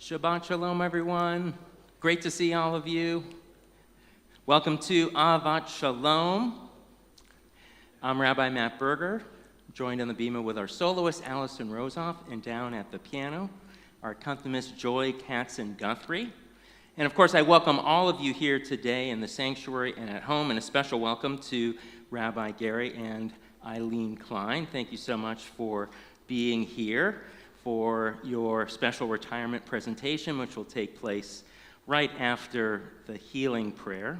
Shabbat Shalom, everyone. Great to see all of you. Welcome to Ahavat Shalom. I'm Rabbi Matt Berger, joined on the bima with our soloist Allison Rosoff, and down at the piano, our accompanist Joy Katzen-Guthrie. And of course, I welcome all of you here today in the sanctuary and at home, and a special welcome to Rabbi Gary and Eileen Klein. Thank you so much for being here for your special retirement presentation, which will take place right after the healing prayer.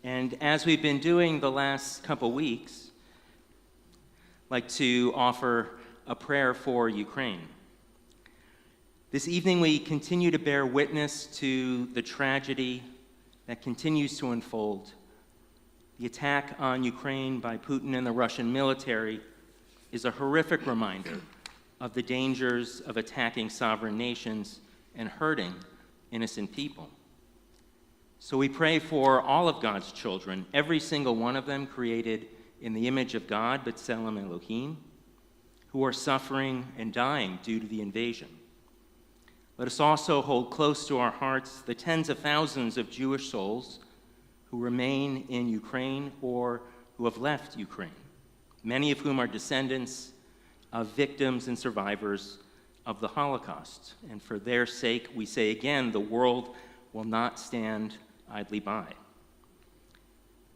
And as we've been doing the last couple weeks, I'd like to offer a prayer for Ukraine. This evening, we continue to bear witness to the tragedy that continues to unfold. The attack on Ukraine by Putin and the Russian military is a horrific reminder of the dangers of attacking sovereign nations and hurting innocent people. So we pray for all of God's children, every single one of them created in the image of God, B'Tselem Elohim, who are suffering and dying due to the invasion. Let us also hold close to our hearts the tens of thousands of Jewish souls who remain in Ukraine or who have left Ukraine, many of whom are descendants of victims and survivors of the Holocaust. And for their sake, we say again, the world will not stand idly by.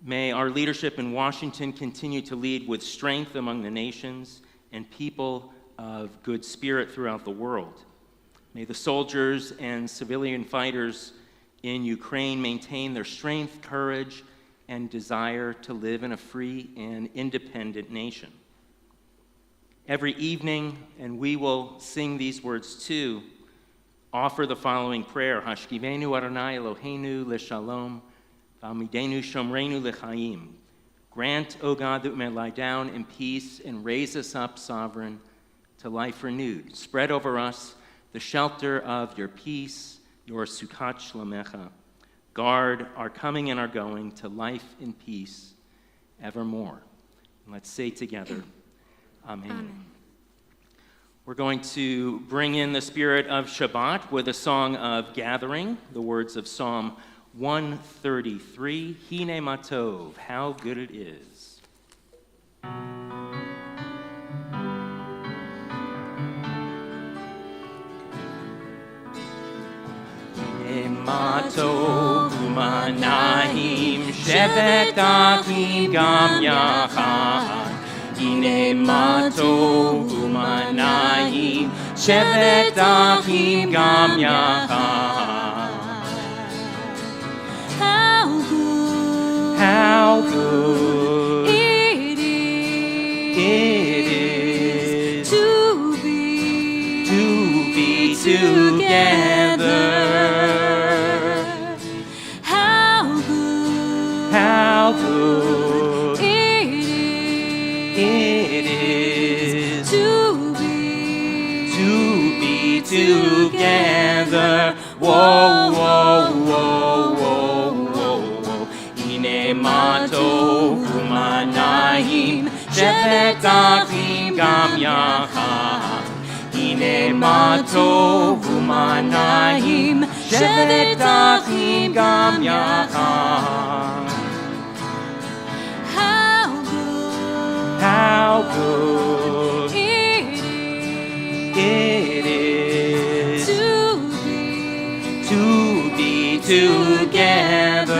May our leadership in Washington continue to lead with strength among the nations and people of good spirit throughout the world. May the soldiers and civilian fighters in Ukraine maintain their strength, courage, and desire to live in a free and independent nation. Every evening, and we will sing these words too, offer the following prayer: Hashkivenu Adonai Eloheinu l'shalom, v'amidenu shomreinu l'chaim. Grant, O God, that we may lie down in peace and raise us up, sovereign, to life renewed. Spread over us the shelter of your peace, your Sukkot Shlomecha. Guard our coming and our going to life in peace evermore. And let's say together, Amen. Amen. We're going to bring in the spirit of Shabbat with a song of gathering, the words of Psalm 133, Hine Matov, how good it is. Hine Matov u'manahim, shevet achim gam yachad. Hine matov u'manahim, shevet achim gam yachad. How good it is to be together. How good it is to be together. Whoa, whoa, whoa, whoa, whoa, whoa. Hine matov u'manahim, shevet achim gam yachad. Hine matov u'manahim, shevet achim gam yachad. How good it is to be together.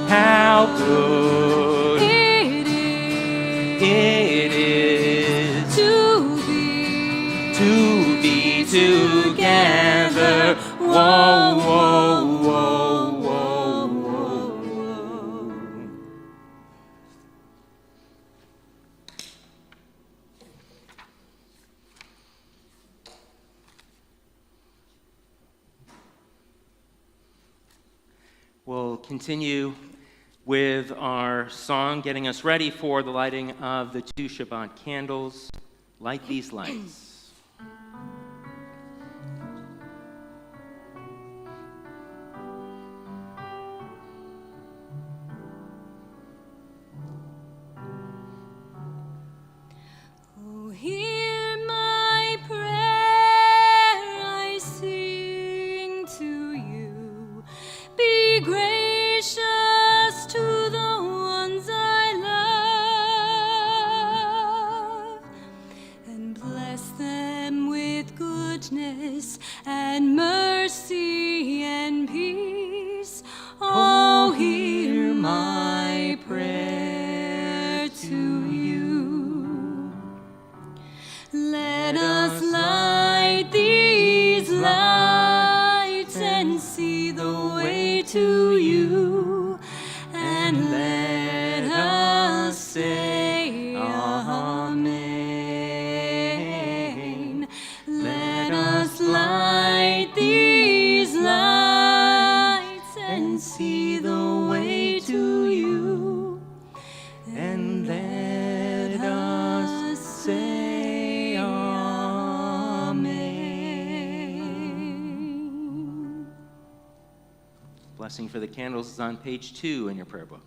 How good it is to be together. Whoa, whoa, whoa, whoa, whoa. We'll continue with our song, getting us ready for the lighting of the 2 Shabbat candles. Light these lights. Here say Amen. Let us light these lights and see the way to you, and let us say Amen. Blessing for the candles is on page 2 in your prayer book.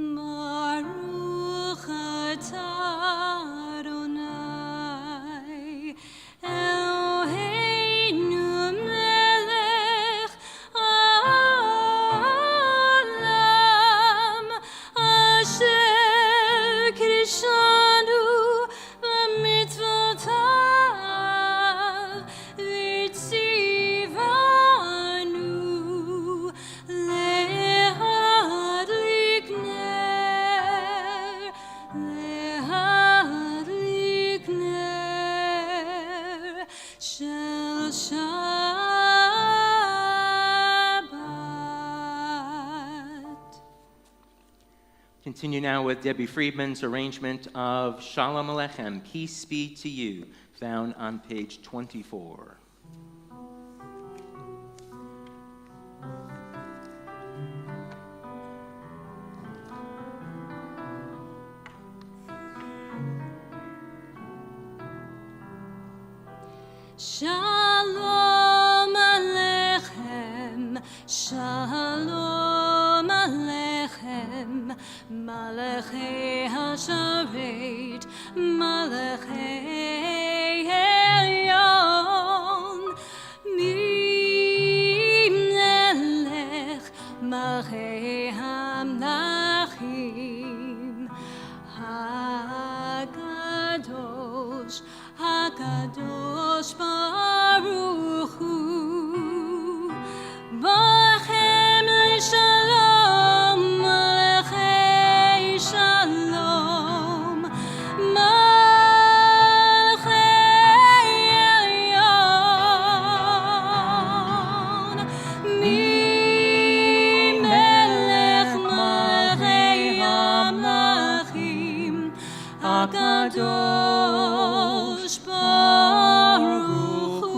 Baruch atah Adonai Eloheinu melech haolam asher kiddushanu b'mitzvotav v'tzivanu shel Shabbat. Continue now with Debbie Friedman's arrangement of Shalom Aleichem, Peace Be to You, found on page 24. Shalom Aleichem, Shalom Aleichem, Malachei HaSharet, Malachei Elyon, Melech, Malachei HaMlachim, HaKadosh, HaKadosh Baruch Hu, Bachem Shalom, Malachei Shalom, Malachei Elyon, Melech Malachei HaMlachim, HaKadosh Baruch Hu.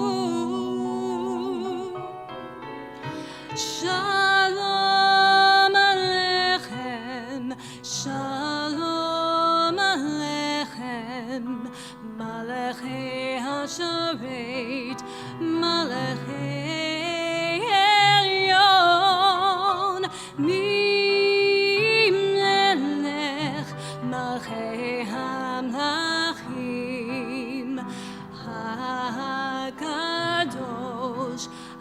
Shalom Aleichem, Shalom Aleichem, Malachei HaSharet, Malachei Elyon, Melech Malachei HaMlachim, HaKadosh,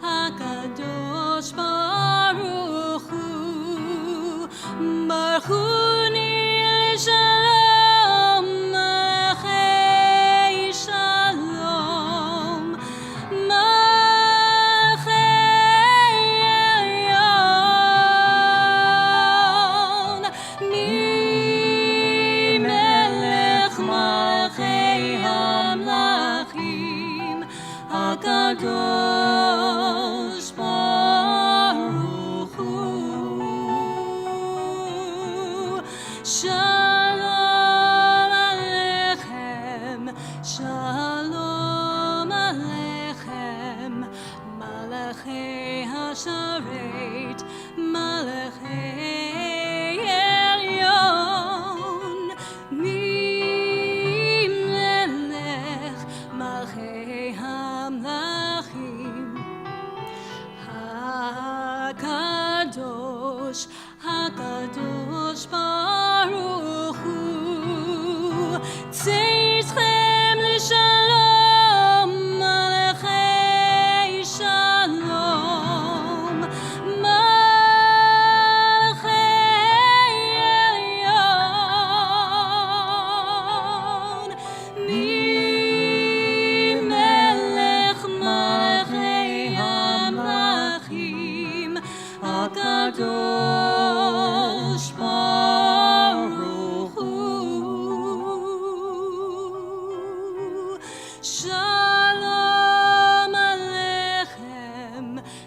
HaKadosh Baruch Hu, Baruch Hu Shalom, Malachei Shalom, Malachei Elyon, Melech Malachei HaMlachim, HaKadosh Baruch Hu. Shalom Aleichem, Shalom Aleichem, Malachei HaSharet, Malachei Elyon, Melech Malachei HaMlachim, HaKadosh, HaKadosh Baruch Hu, Tzitchem L'Shalom, Malachei Shalom,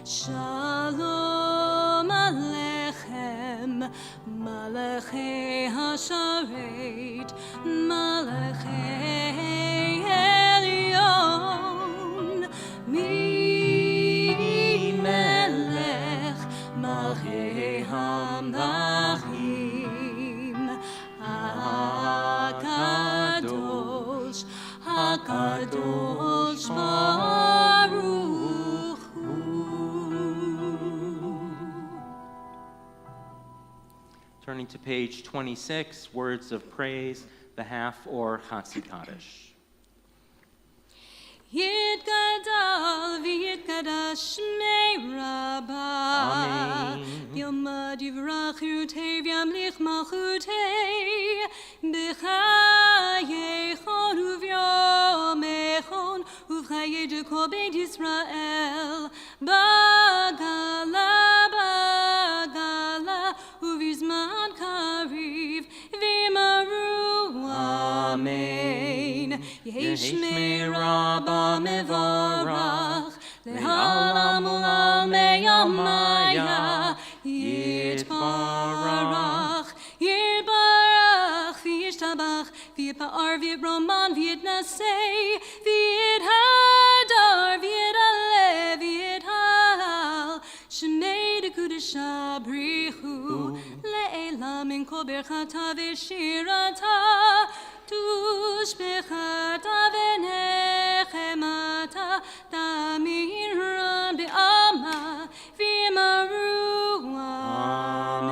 Shalom Aleichem, Malachei Hasharet, Malachei Elyon, Mi Melech, Malchei Hamlachim, HaKadosh, HaKadosh Baruch Hu. Turning to page 26, words of praise, the half or Chatzi Kaddish. Yitgadal v'yitgadash shmei Rabbah. Amen. Yomad yivrach yutei v'yamlich malchutei. B'chayechon uvyomechon uv'chayei de kol beit Yisrael. Bagala, bagala, uvizman kariv v'yimaru. Amen. Yeshmei Rabbah mevorach, le'olam olam me'yamaya, yitbarach, yitbarach, v'yishtabach, v'yipa'ar, v'yitroman, v'yitnasei, v'yithadar, v'yitalev, v'yithal, shemei dekudesha brichu, le'elam min kol berchata v'shirata, Tushbechata v'nechemata tamiran be'ama v'yimaru.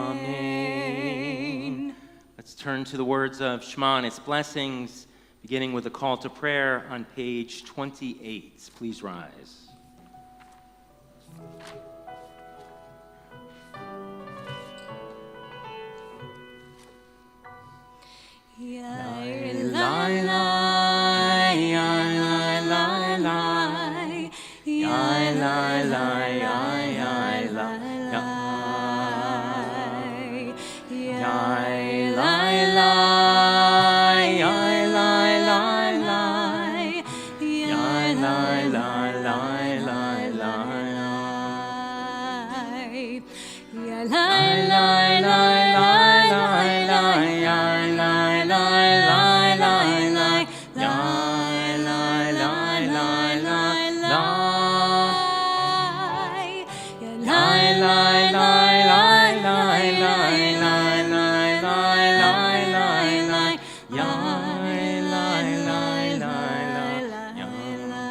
Amen. Let's turn to the words of Shema and its blessings, beginning with a call to prayer on page 28. Please rise. Yai lai lai, yai lai lai lai, yai lai lai, yai lai lai, yai lai lai, yai lai lai lai, yai lai lai lai lai lai, yai lai lai lai lai lai, yai lai lai lai lai lai, yai lai lai lai lai lai, yai lai lai lai lai lai lai lai lai lai lai lai, yai lai lai lai lai lai.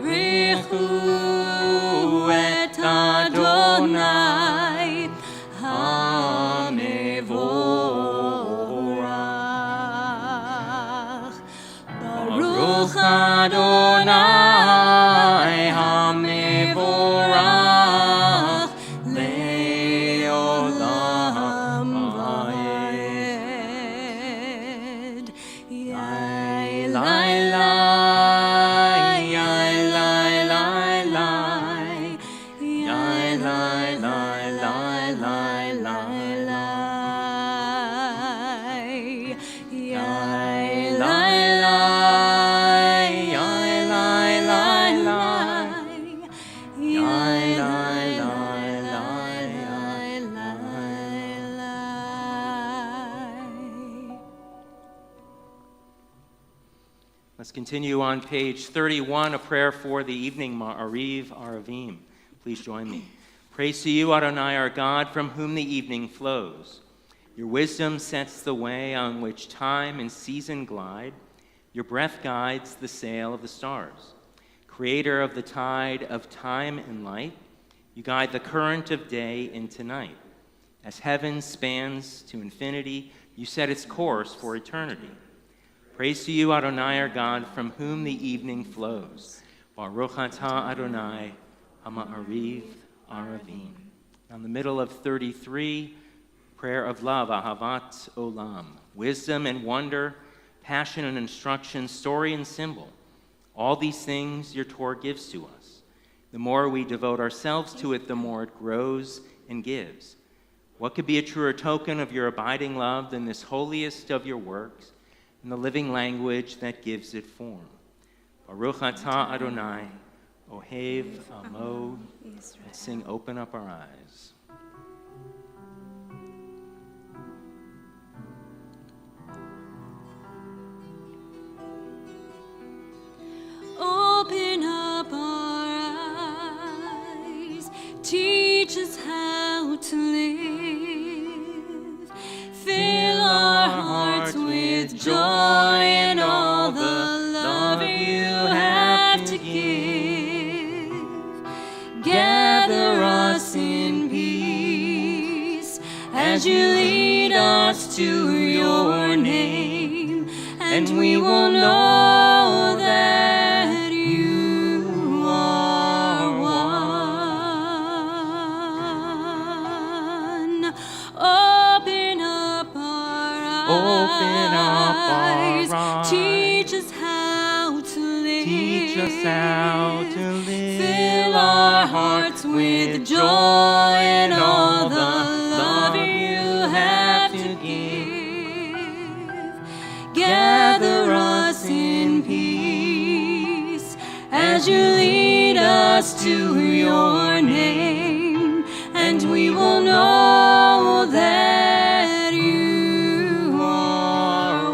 Borichu et Adonai HaMevorach. Baruch Adonai HaMevorach le'olam va'ed. Yai lai lai, yai lai lai lai, yai lai lai lai lai lai lai, yai lai lai, yai lai lai lai, yai lai lai lai lai. Let's continue on page 31, a prayer for the evening Erev Aravim. Please join me. Praise to you, Adonai, our God, from whom the evening flows. Your wisdom sets the way on which time and season glide. Your breath guides the sail of the stars. Creator of the tide of time and light, you guide the current of day into night. As heaven spans to infinity, you set its course for eternity. Praise to you, Adonai, our God, from whom the evening flows. Baruch atah Adonai, Ha'ma'ariv Aravim. On the middle of 33, prayer of love, Ahavat Olam. Wisdom and wonder, passion and instruction, story and symbol. All these things your Torah gives to us. The more we devote ourselves to it, the more it grows and gives. What could be a truer token of your abiding love than this holiest of your works and the living language that gives it form? Baruch atah Adonai, Ohev Amo. Let's sing Open Up Our Eyes. Open up our eyes, teach us how to live. Fill our hearts with joy and all the love you have to give. Gather us in peace as you lead us to your name, and we will know that you are one. Open up our eyes. Teach us how to live. Teach us how to live. Fill our hearts with joy and all the love you have to give. Gather us in peace as you lead us to your name, and we will know that you are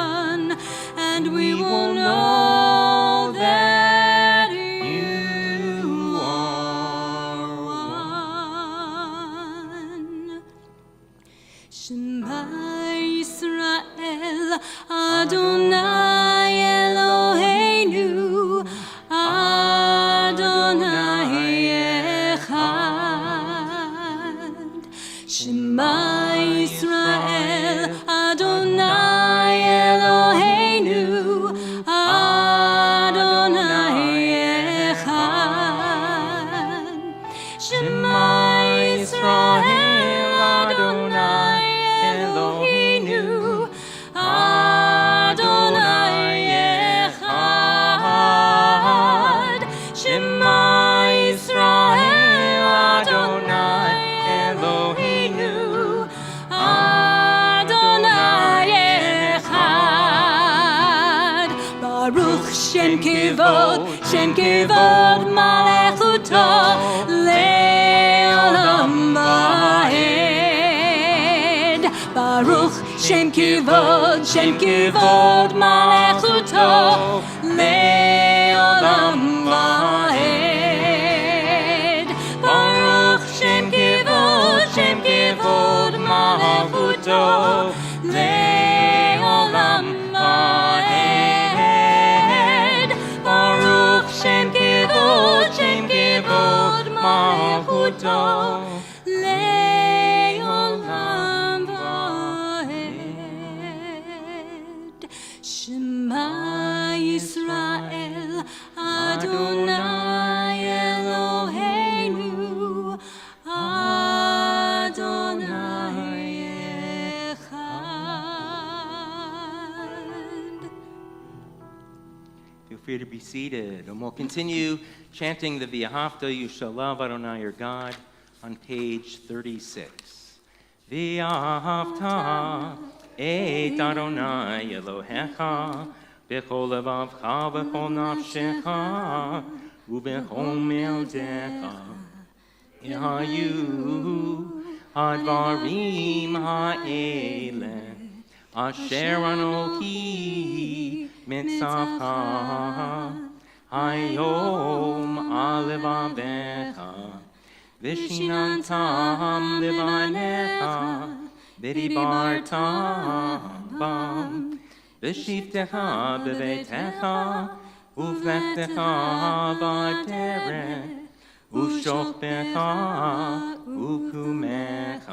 one, and we will know that you are one. Shema Yisrael, Adonai Eloheinu, Adonai Echad. Shema Yisrael, Adonai Eloheinu, Adonai Echad. Shema Yisrael, Adonai Eloheinu, Adonai Echad. Shema Yisrael, Adonai Eloheinu, Adonai Echad. Baruch Shem Kevod Malechuto Le'olam Va'ed. Baruch Shem Kevod Malechuto Le'olam Va'ed. Baruch Shem Kevod Malechuto Le'olam Va'ed. Baruch Shem Kevod Malechuto Le'olam Va'ed. Shema Yisrael, Adonai Eloheinu, Adonai Echad. Feel free to be seated, and we'll continue chanting the V'ahavta You Shall Love Adonai Your God on page 36. V'ahavta et Adonai Elohecha b'chol levavcha v'chol nafshecha u'b'chol me'odecha Hayu hadvarim ha'ele asher anochi mitzavcha hayom alevavecha vishinantam levanecha v'dibartam bam v'shivtecha b'veitecha uflechtecha b'deret ושוכבך וקומך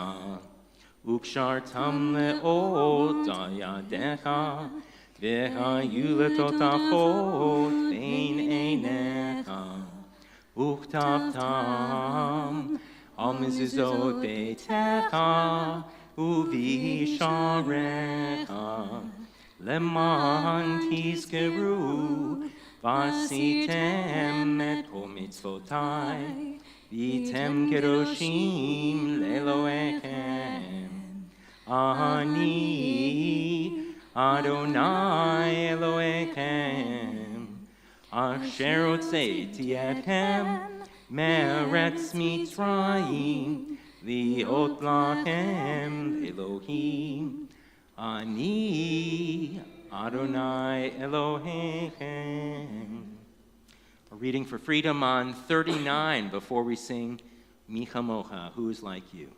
וקשרתם לאות על ידיך והיו לטוטפות בין עיניך וכתבתם על מזוזות ביתך ובשעריך למען תזכרו ועשיתם את כל מצוותיי, והייתם קדושים לאלוהיכם. אני Adonai Elohechem, Asher Hotzeiti etchem me'eretz Mitzrayim, liot lachem Elohim, Ani Adonai Elohechem. A reading for freedom on 39 before we sing Mi Chamocha, who is like you.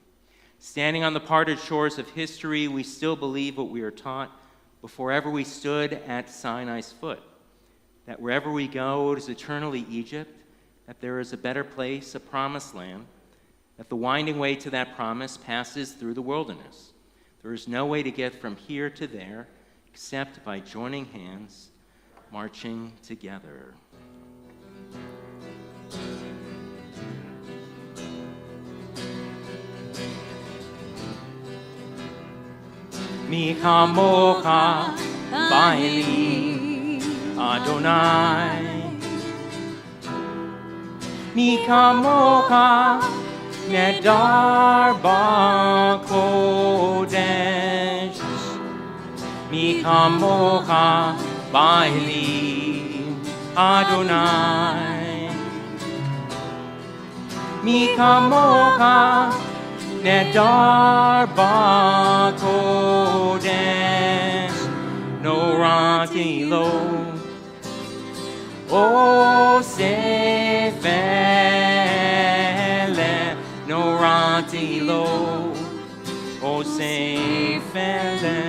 Standing on the parted shores of history, we still believe what we are taught before ever we stood at Sinai's foot, that wherever we go, it is eternally Egypt, that there is a better place, a promised land, that the winding way to that promise passes through the wilderness. There is no way to get from here to there except by joining hands, marching together. Mi chamocha ba'elim Adonai, Mi chamocha nedar ba'kodesh, Mi chamocha ba'elim Adonai, Mi chamocha nedar ba'kodesh, norati lo osefele, norati lo osefele.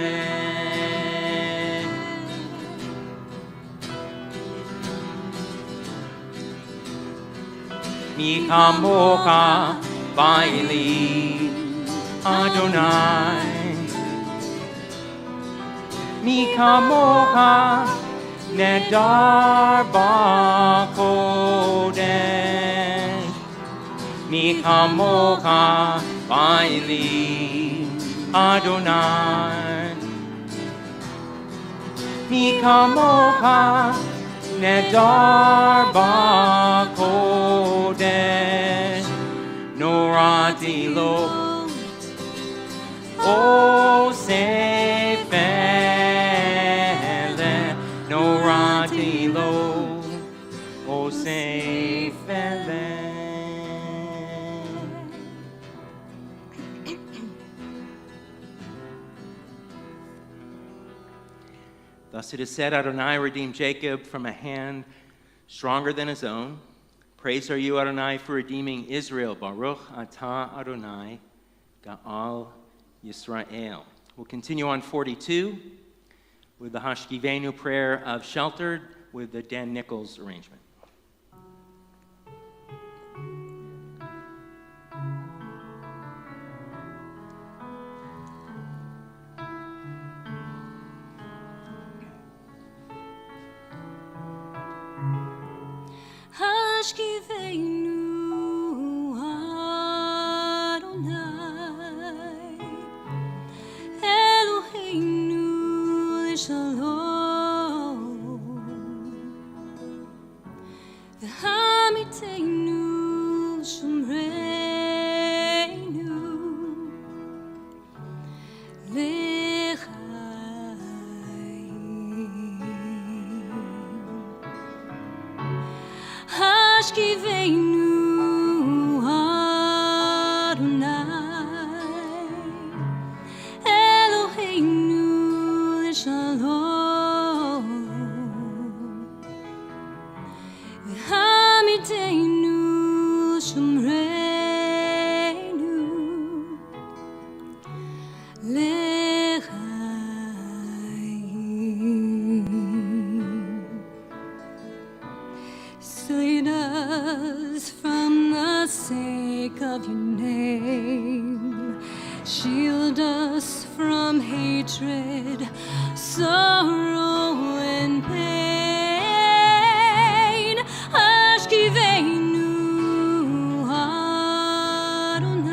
Mi chamocha ba'elim Adonai, Mi chamocha nedar ba'kodesh, Mi chamocha ba'elim Adonai, Mi chamocha nedar ba'kodesh, norati lo osefele, norati lo osefele. Thus it is said, Adonai redeemed Jacob from a hand stronger than his own. Praised are you, Adonai, for redeeming Israel. Baruch atah Adonai, Ga'al Yisrael. We'll continue on 42 with the Hashkivenu prayer of Sheltered with the Dan Nichols arrangement. Hashkivenu Adonai Eloheinu l'shalom v'hamitenu l'shomreinu l'chaim. Hashkivenu Adonai Eloheinu l'shalom v'hamitenu l'shomreinu l'chaim. Save us from the sake of your name. Shield us from hatred, sorrow, and pain. Hashkivenu Adonai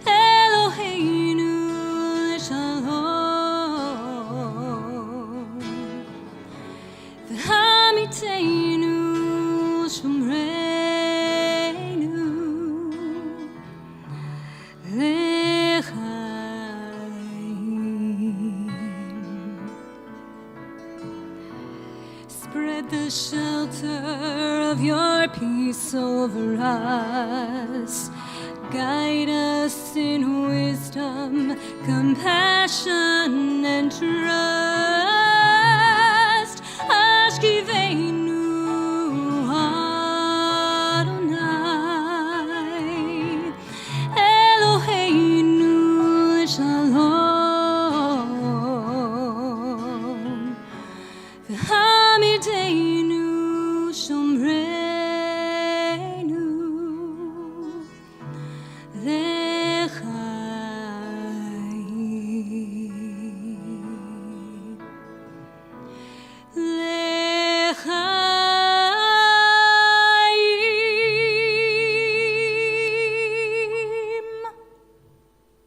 Eloheinu l'shalom v'hamitenu l'shomreinu Spread the shelter of your peace over us. Guide us in wisdom, compassion, and trust. Ashkivenu Adonai, Eloheinu Shalom, V'hamideinu Shomreinu L'chaim. L'chaim.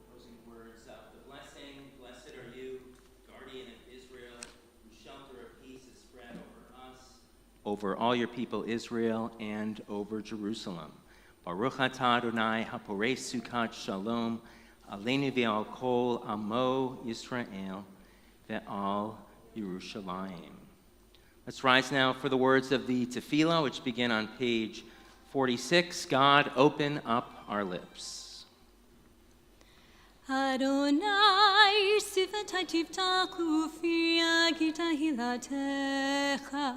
Closing words of the blessing. Blessed are you, guardian of Israel, whose shelter of peace is spread over us, over all your people Israel, and over Jerusalem. Baruch atah Adonai haporei sukkot shalom aleinu ve'al kol amo Yisrael ve'al Yerushalayim. Let's rise now for the words of the tefillah, which begin on page 46. God, open up our lips. Adonai, sifatai tiftachu fi hilatecha.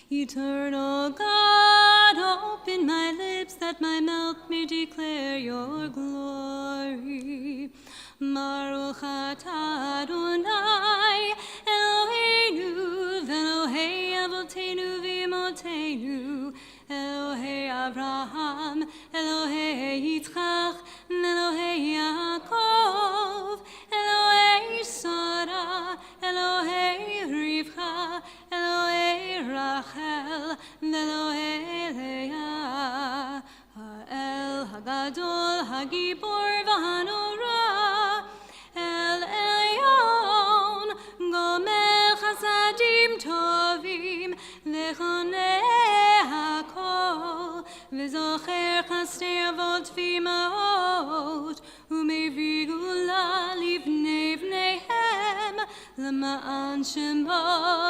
Eternal God, open my lips that my mouth may declare your glory. Baruch atah Adonai, Eloheinu, v'Elohei avotenu v'imotenu, Elohei Avraham, Elohei Yitzchak, Elohei Yaakov, Elohei Sarah, Elohei Rivka, Elohei Rachel, Elohei Leah, Ha'el Hagadol, Hagibor v'Hanora, El Elyon, Gomer Chasadim Tovim, Lechonei HaKol, V'zocher Chasdei Avot v'Imaot, U'mevri Gula Livnei Vneihem, L'ma'an Shemo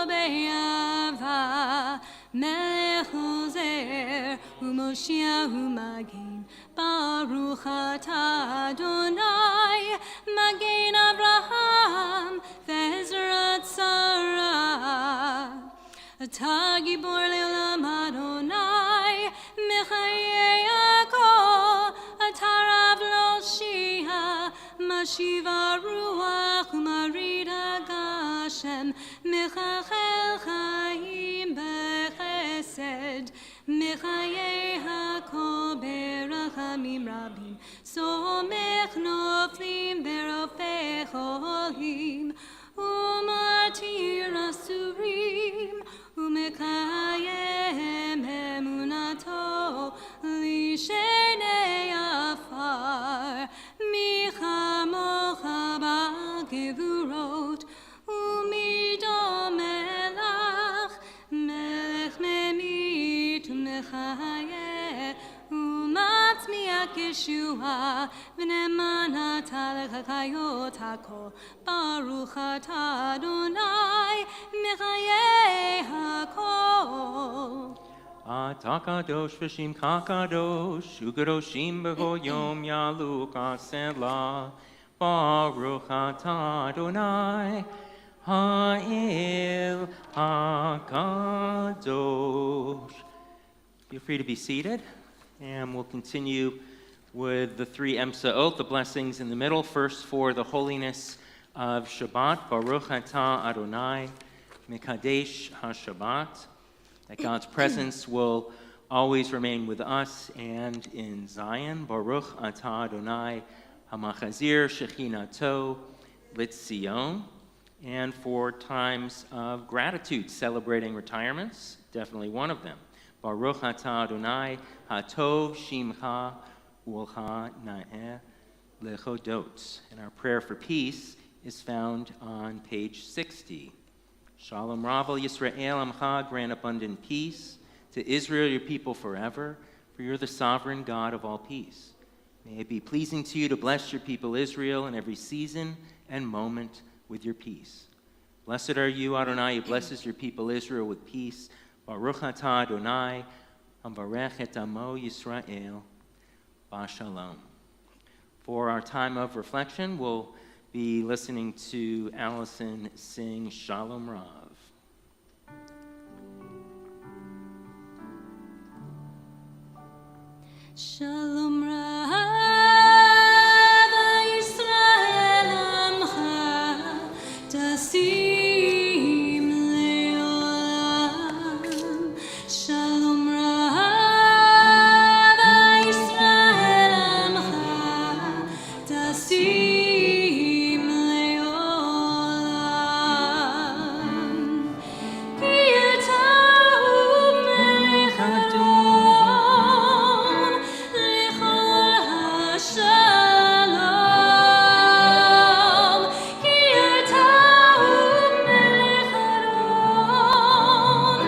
Be'yava, Melech Ozer, U'Moshiach U'Magen, Baruch atah Adonai, Magen Avraham, Ve'ezrat Sarah. Atah Gibor Le'olam Adonai, Mechayei Yaakov, Atah Rav Lo Shia, Mashiva Ruach U'Marida Gashem, Mechachel Chaim Bechesed, Mechayei HaKol Berachamim Rabim, Somech Noflim Berofei Cholim, U'Matir Asurim, U'Mekayem Emunato, Lishenei Afar, Michamocha Ba'gevurot, U'Midom Melach, Melech Memit U'Mechayeh, U'Matzmiach Yeshua, V'neman Atalech HaKayot HaKol, Baruch atah Adonai, Mechayei HaKol. Atah kadosh v'shimcha kadosh, u'kadoshim b'chol yom yaluk selah. Baruch atah Adonai, ha'el hakadosh. Feel free to be seated, and we'll continue with the three emsaot, the blessings in the middle. First, for the holiness of Shabbat, Baruch atah Adonai, Mekadesh HaShabbat, that God's presence will always remain with us and in Zion. Baruch atah Adonai, Hamachazir Shechinato Litzion. And for times of gratitude, celebrating retirements, definitely one of them. Baruch atah Adonai, Hatov Shimcha Ulcha Na'eh Lechodot. And our prayer for peace is found on page 60. Shalom Ravel Yisrael Amcha, grant abundant peace to Israel, your people forever, for you're the sovereign God of all peace. May it be pleasing to you to bless your people Israel in every season and moment with your peace. Blessed are you, Adonai, who blesses your people Israel with peace. Baruch atah Adonai, havarech et amo Yisrael, b'shalom. For our time of reflection, we'll be listening to Allison sing Shalom Rav. Shalom Rav Yisrael Amcha Tasim Leolam. Shalom Rav Yisrael Amcha Tasim Leolam. Ki Yatahu Melech Adon Lechol HaShalom. Ki Yatahu Melech Adon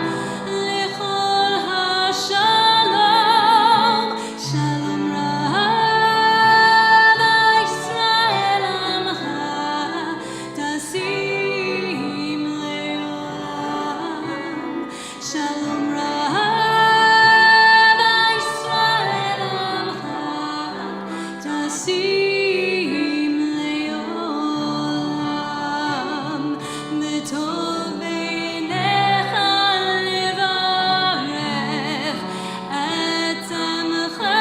Lechol HaShalom. Shalom Rav Yisrael Amcha Tasim Leolam. Shalom Rav Yisrael Amcha Tasim Leolam. B'tov beinecha levarech et amcha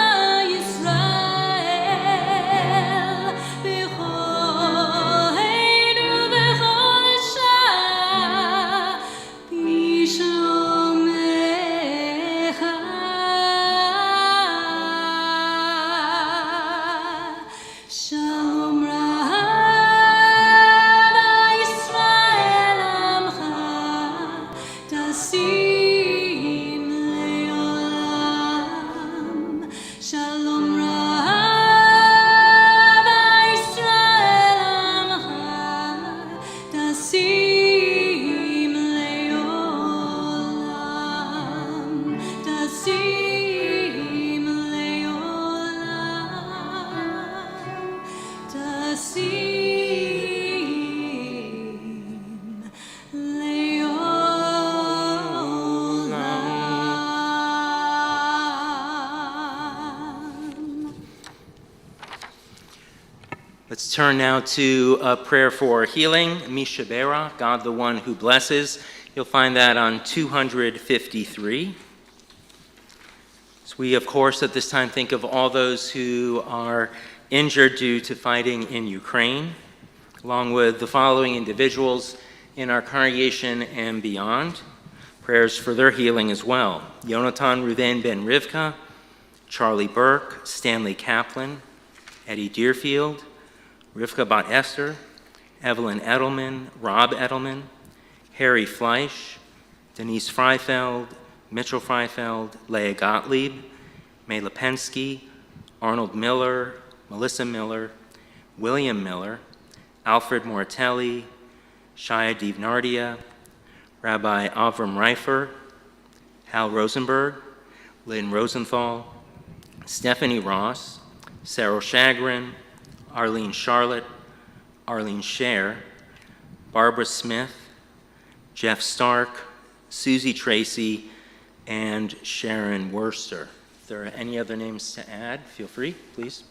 Yisrael b'chol hein ub'chol shah b'shlomecha. Shalom Rav Yisrael Amcha Tasim Leolam. Shalom Rav Yisrael Amcha Tasim Leolam. Tasim Leolam. Tasim Leolam. Let's turn now to a prayer for healing. Mishabera, God the one who blesses. You'll find that on 253. So we, of course, at this time think of all those who are injured due to fighting in Ukraine, along with the following individuals in our congregation and beyond. Prayers for their healing as well. Yonatan Ruven Ben Rivka, Charlie Burke, Stanley Kaplan, Eddie Deerfield, Rivka Bat Esther, Evelyn Edelman, Rob Edelman, Harry Fleisch, Denise Freifeld, Mitchell Freifeld, Leah Gottlieb, May Lipensky, Arnold Miller, Melissa Miller, William Miller, Alfred Moratelli, Shia Divnardia, Rabbi Avram Reifer, Hal Rosenberg, Lynn Rosenthal, Stephanie Ross, Sarah Shagrin, Arlene Charlotte, Arlene Scher, Barbara Smith, Jeff Stark, Susie Tracy, and Sharon Worster. If there are any other names to add, feel free, please.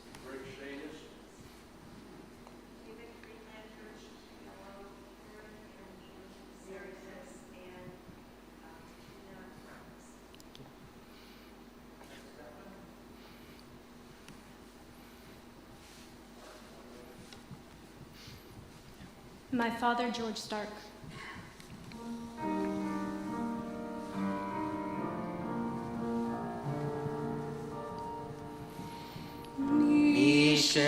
My father, George Stark. Mishabera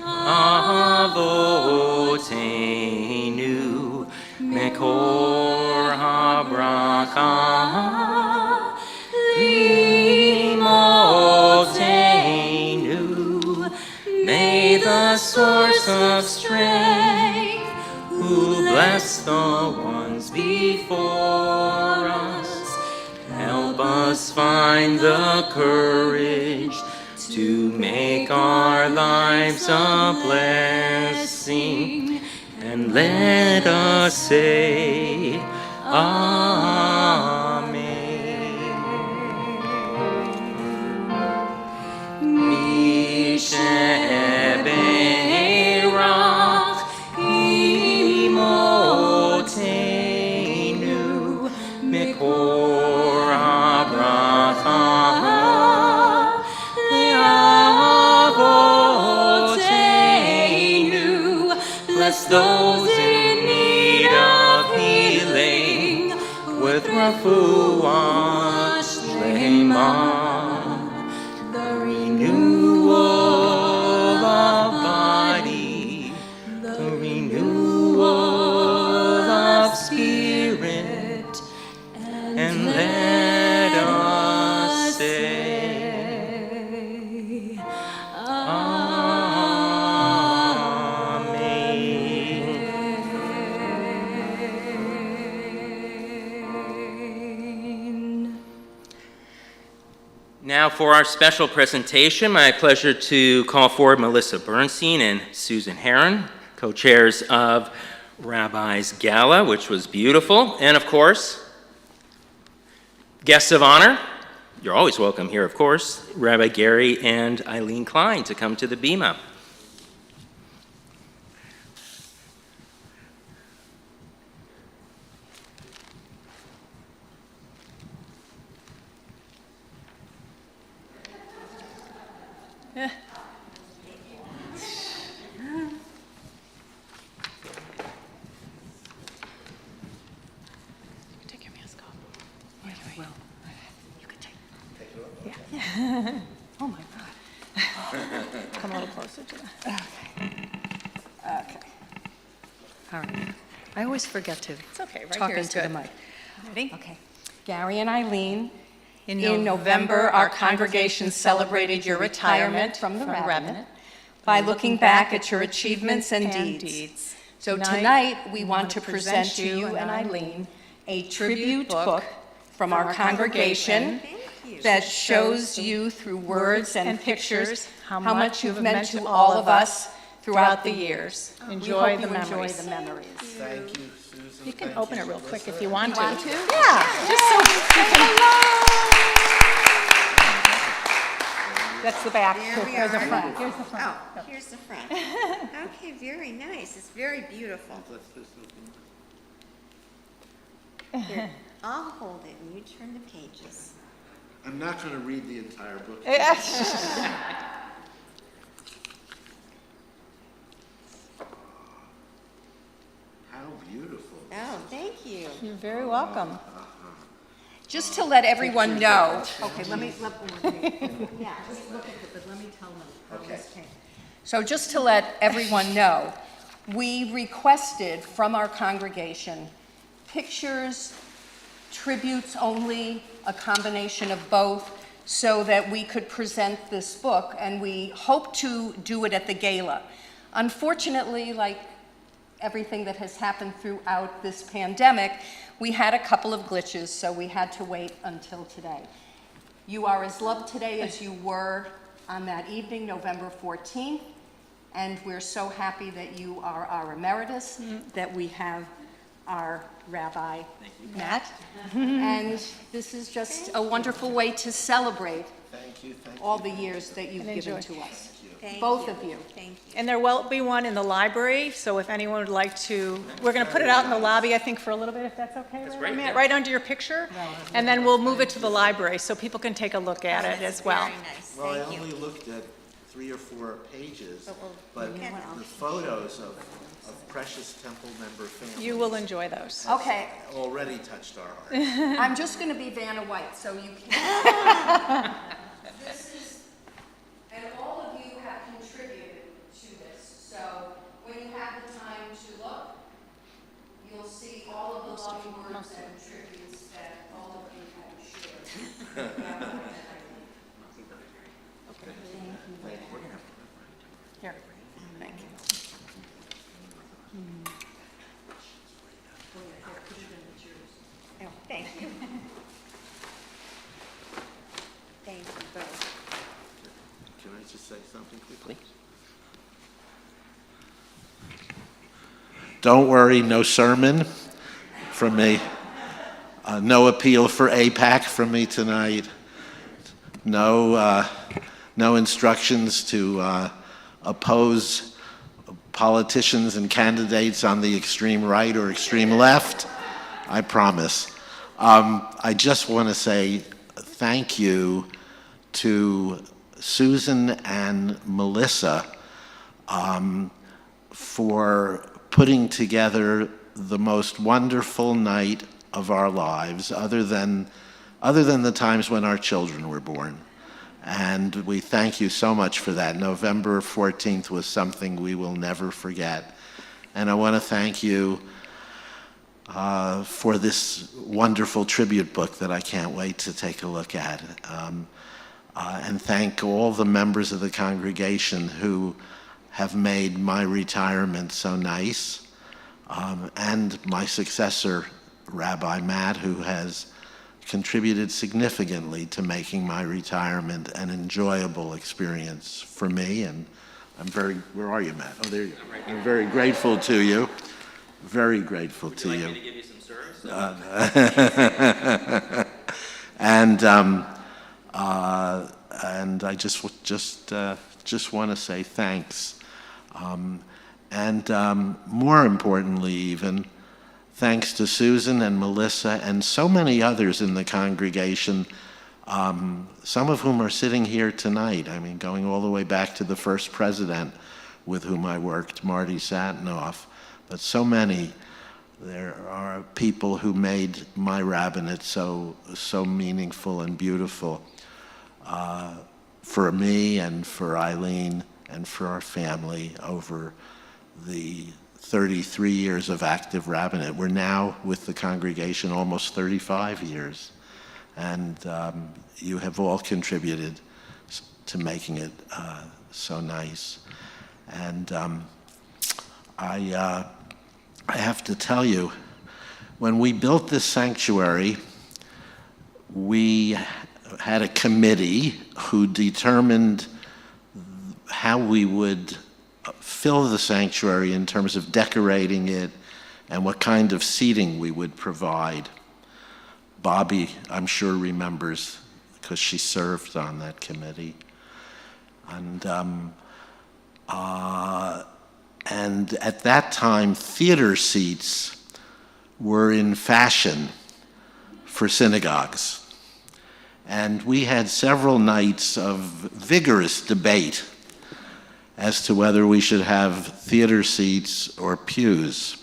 Avoteinu Mekor HaBracha Limotenu. May the source of strength, who bless the ones before us, help us find the courage to make our lives a blessing, and let us say, Amen. Misheberach imotenu mikor habracha leavotenu. Bless those in need of healing with refuah shlema. Renewal of body, the renewal of spirit, and let us say, Amen. Now for our special presentation, my pleasure to call forward Melissa Bernstein and Susan Heron, co-chairs of Rabbi's Gala, which was beautiful. And of course, guests of honor, you're always welcome here, of course, Rabbi Gary and Eileen Klein to come to the bima. Take your mask off. Well, you can take it off. Yeah. Oh my God. Come a little closer to that. Okay. All right. I always forget to talk into the mic. Ready? Okay. Gary and Eileen, In November, our congregation celebrated your retirement from the rabbinate by looking back at your achievements and deeds. So tonight, we want to present to you and Eileen a tribute book from our congregation that shows you through words and pictures how much you've meant to all of us throughout the years. Enjoy We the hope you memories. enjoy the memories. Thank you, Susan. You can Thank open you, it real Melissa. quick if you want to. Want to? Yeah, just so you can. That's the back. There we Here's the are. front. Here's the front. Oh, here's the front. Okay, very nice. It's very beautiful. Here, I'll hold it and you turn the pages. I'm not going to read the entire book. How beautiful. Oh, thank you. You're very welcome. Just to let everyone know, Okay, let me yeah, just look at it, but let me tell them how this came. so just to let everyone know, we requested from our congregation pictures, tributes only, a combination of both, so that we could present this book, and we hope to do it at the gala. Unfortunately, like everything that has happened throughout this pandemic, we had a couple of glitches, so we had to wait until today. You are as loved today as you were on that evening, November 14th, and we're so happy that you are our emeritus, that we have our Rabbi Matt. And this is just a wonderful way to celebrate Thank you. Thank all the years that you've And given enjoy. to us. Thank Both you. of you. Thank you. And there will be one in the library, so if anyone would like to, we're going to put it out in the lobby, I think, for a little bit, if that's okay. That's great, yeah. Right under your picture, and then we'll move it to the library so people can take a look at it That's as well. Very nice. Well, I Thank you. only looked at 3 or 4 pages, but look at the photos of precious temple member families You will enjoy those. Okay, already touched our hearts. I'm just going to be Vanna White, so you can. This is, and all of you have contributed to this, so when you have the time to look, you'll see all of the loving words and tributes that all of you have shared. Here. Thank you. Oh, thank you. Thank you both. Can I to say something, please? Please. Don't worry, no sermon from me. No appeal for AIPAC from me tonight. No instructions to oppose politicians and candidates on the extreme right or extreme left. I promise. I just want to say thank you to Susan and Melissa for putting together the most wonderful night of our lives, other than the times when our children were born. And we thank you so much for that. November 14th was something we will never forget. And I want to thank you for this wonderful tribute book that I can't wait to take a look at. And thank all the members of the congregation who have made my retirement so nice, and my successor, Rabbi Matt, who has contributed significantly to making my retirement an enjoyable experience for me. And I'm very, where are you, Matt? Oh, there you are. I'm very grateful to you. Very grateful to you. Would you like me to give you some serves? And I just want to say thanks. More importantly even, thanks to Susan and Melissa and so many others in the congregation, some of whom are sitting here tonight. I mean, going all the way back to the first president with whom I worked, Marty Satinoff. But so many, there are people who made my rabbinate so meaningful and beautiful for me and for Eileen and for our family over the 33 years of active rabbinate. We're now with the congregation almost 35 years, and you have all contributed to making it so nice. And I have to tell you, when we built this sanctuary, we had a committee who determined how we would fill the sanctuary in terms of decorating it and what kind of seating we would provide. Bobby, I'm sure, remembers because she served on that committee. And at that time, theater seats were in fashion for synagogues. And we had several nights of vigorous debate as to whether we should have theater seats or pews.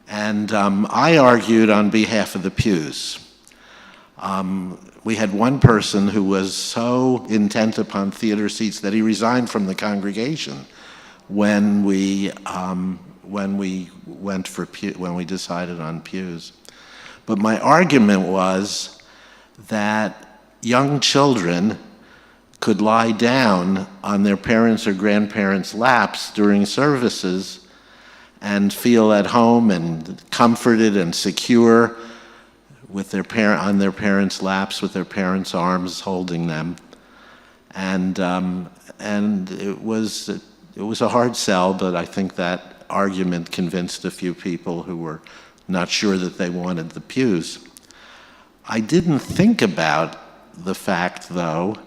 And I argued on behalf of the pews. We had one person who was so intent upon theater seats that he resigned from the congregation when we decided on pews. But my argument was that young children could lie down on their parents' or grandparents' laps during services and feel at home and comforted and secure with on their parents' laps, with their parents' arms holding them. And it was a hard sell, but I think that argument convinced a few people who were not sure that they wanted the pews. I didn't think about the fact, though,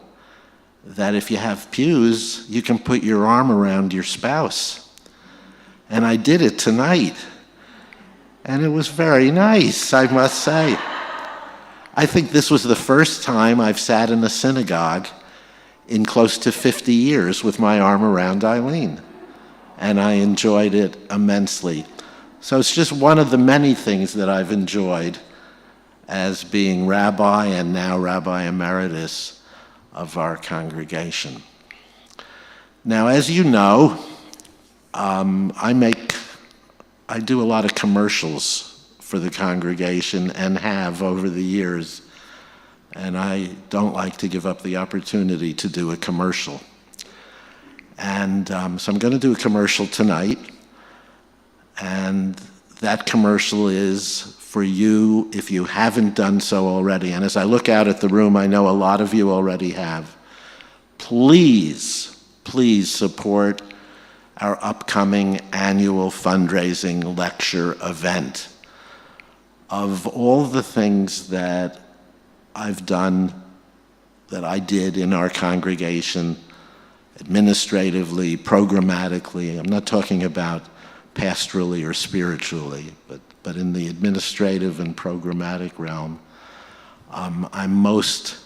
that if you have pews, you can put your arm around your spouse. And I did it tonight. And it was very nice, I must say. I think this was the first time I've sat in a synagogue in close to 50 years with my arm around Eileen. And I enjoyed it immensely. So it's just one of the many things that I've enjoyed as being rabbi and now rabbi emeritus of our congregation. Now, as you know, I do a lot of commercials for the congregation and have over the years, and I don't like to give up the opportunity to do a commercial. And so I'm going to do a commercial tonight, and that commercial is for you if you haven't done so already. And as I look out at the room, I know a lot of you already have. please support our upcoming annual fundraising lecture event. Of all the things that I've done, that I did in our congregation, administratively, programmatically, I'm not talking about pastorally or spiritually, but in the administrative and programmatic realm, I'm most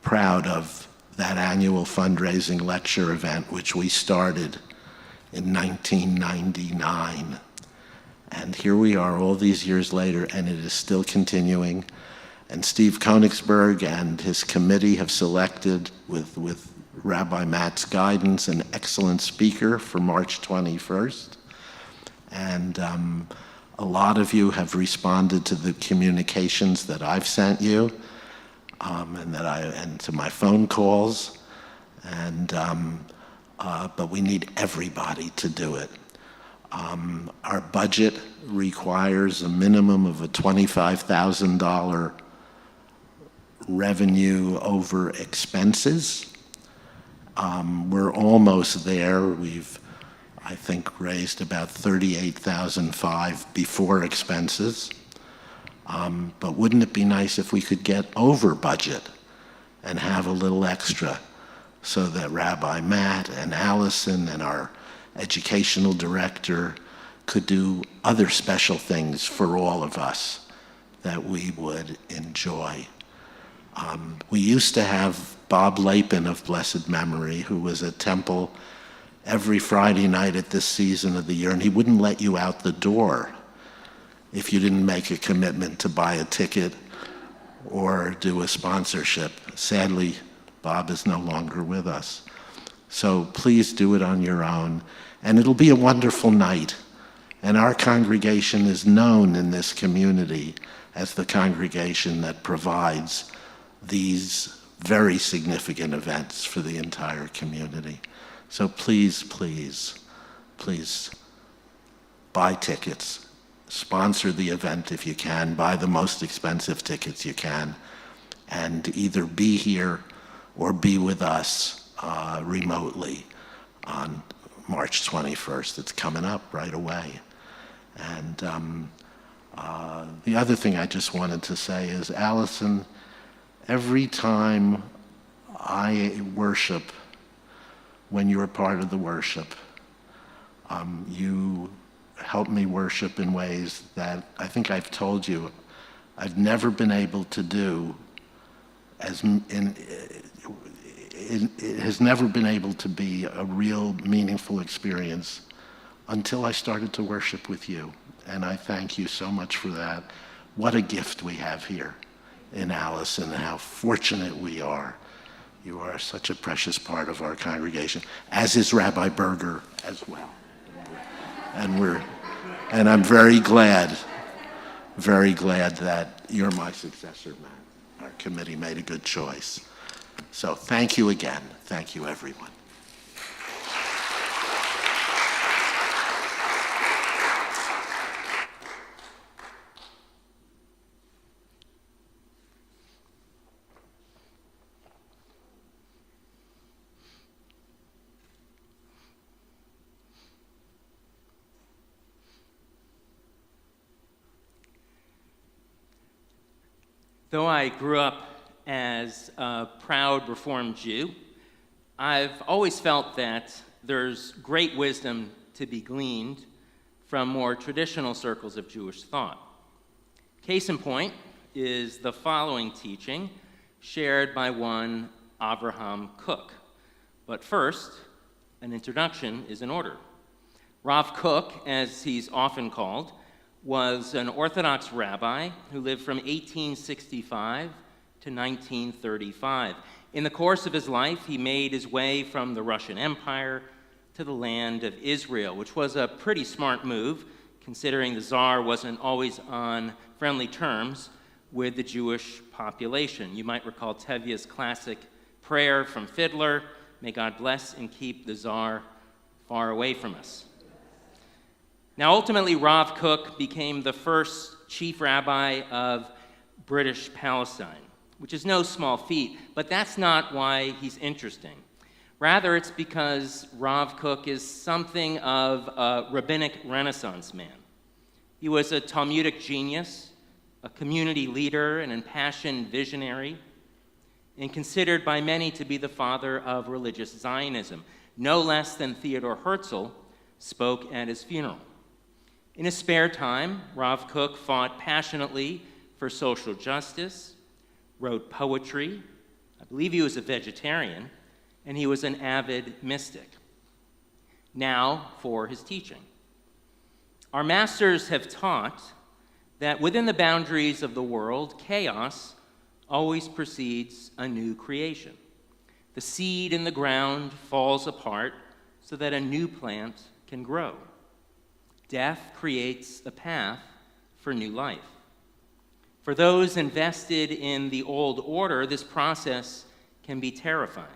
proud of that annual fundraising lecture event, which we started in 1999. And here we are all these years later, and it is still continuing. And Steve Koenigsberg and his committee have selected, with Rabbi Matt's guidance, an excellent speaker for March 21st. And a lot of you have responded to the communications that I've sent you, and to my phone calls. But we need everybody to do it. Our budget requires a minimum of a $25,000 revenue over expenses. We're almost there. We've, I think, raised about $38,500 before expenses. But wouldn't it be nice if we could get over budget and have a little extra, so that Rabbi Matt and Allison and our educational director could do other special things for all of us that we would enjoy. We used to have Bob Lapin of blessed memory, who was at Temple every Friday night at this season of the year, and he wouldn't let you out the door if you didn't make a commitment to buy a ticket or do a sponsorship. Sadly, Bob is no longer with us. So please do it on your own, and it'll be a wonderful night. And our congregation is known in this community as the congregation that provides these very significant events for the entire community. So please buy tickets, sponsor the event if you can, buy the most expensive tickets you can, and either be here or be with us remotely on March 21st. It's coming up right away. And the other thing I just wanted to say is, Allison, every time I worship, when you're a part of the worship, you help me worship in ways that I think I've told you I've never been able to do. It has never been able to be a real meaningful experience until I started to worship with you. And I thank you so much for that. What a gift we have here in Allison, and how fortunate we are. You are such a precious part of our congregation, as is Rabbi Berger as well. And I'm very glad that you're my successor, Matt. Our committee made a good choice. So thank you again. Thank you, everyone. Though I grew up as a proud Reformed Jew, I've always felt that there's great wisdom to be gleaned from more traditional circles of Jewish thought. Case in point is the following teaching shared by one Avraham Kook. But first, an introduction is in order. Rav Kook, as he's often called, was an Orthodox rabbi who lived from 1865 to 1935. In the course of his life, he made his way from the Russian Empire to the land of Israel, which was a pretty smart move, considering the Tsar wasn't always on friendly terms with the Jewish population. You might recall Tevye's classic prayer from Fiddler, "May God bless and keep the Tsar far away from us." Now, ultimately, Rav Kook became the first chief rabbi of British Palestine, which is no small feat, but that's not why he's interesting. Rather, it's because Rav Kook is something of a rabbinic Renaissance man. He was a Talmudic genius, a community leader, an impassioned visionary, and considered by many to be the father of religious Zionism. No less than Theodor Herzl spoke at his funeral. In his spare time, Rav Kook fought passionately for social justice, wrote poetry. I believe he was a vegetarian, and he was an avid mystic. Now for his teaching. Our masters have taught that within the boundaries of the world, chaos always precedes a new creation. The seed in the ground falls apart so that a new plant can grow. Death creates a path for new life. For those invested in the old order, this process can be terrifying.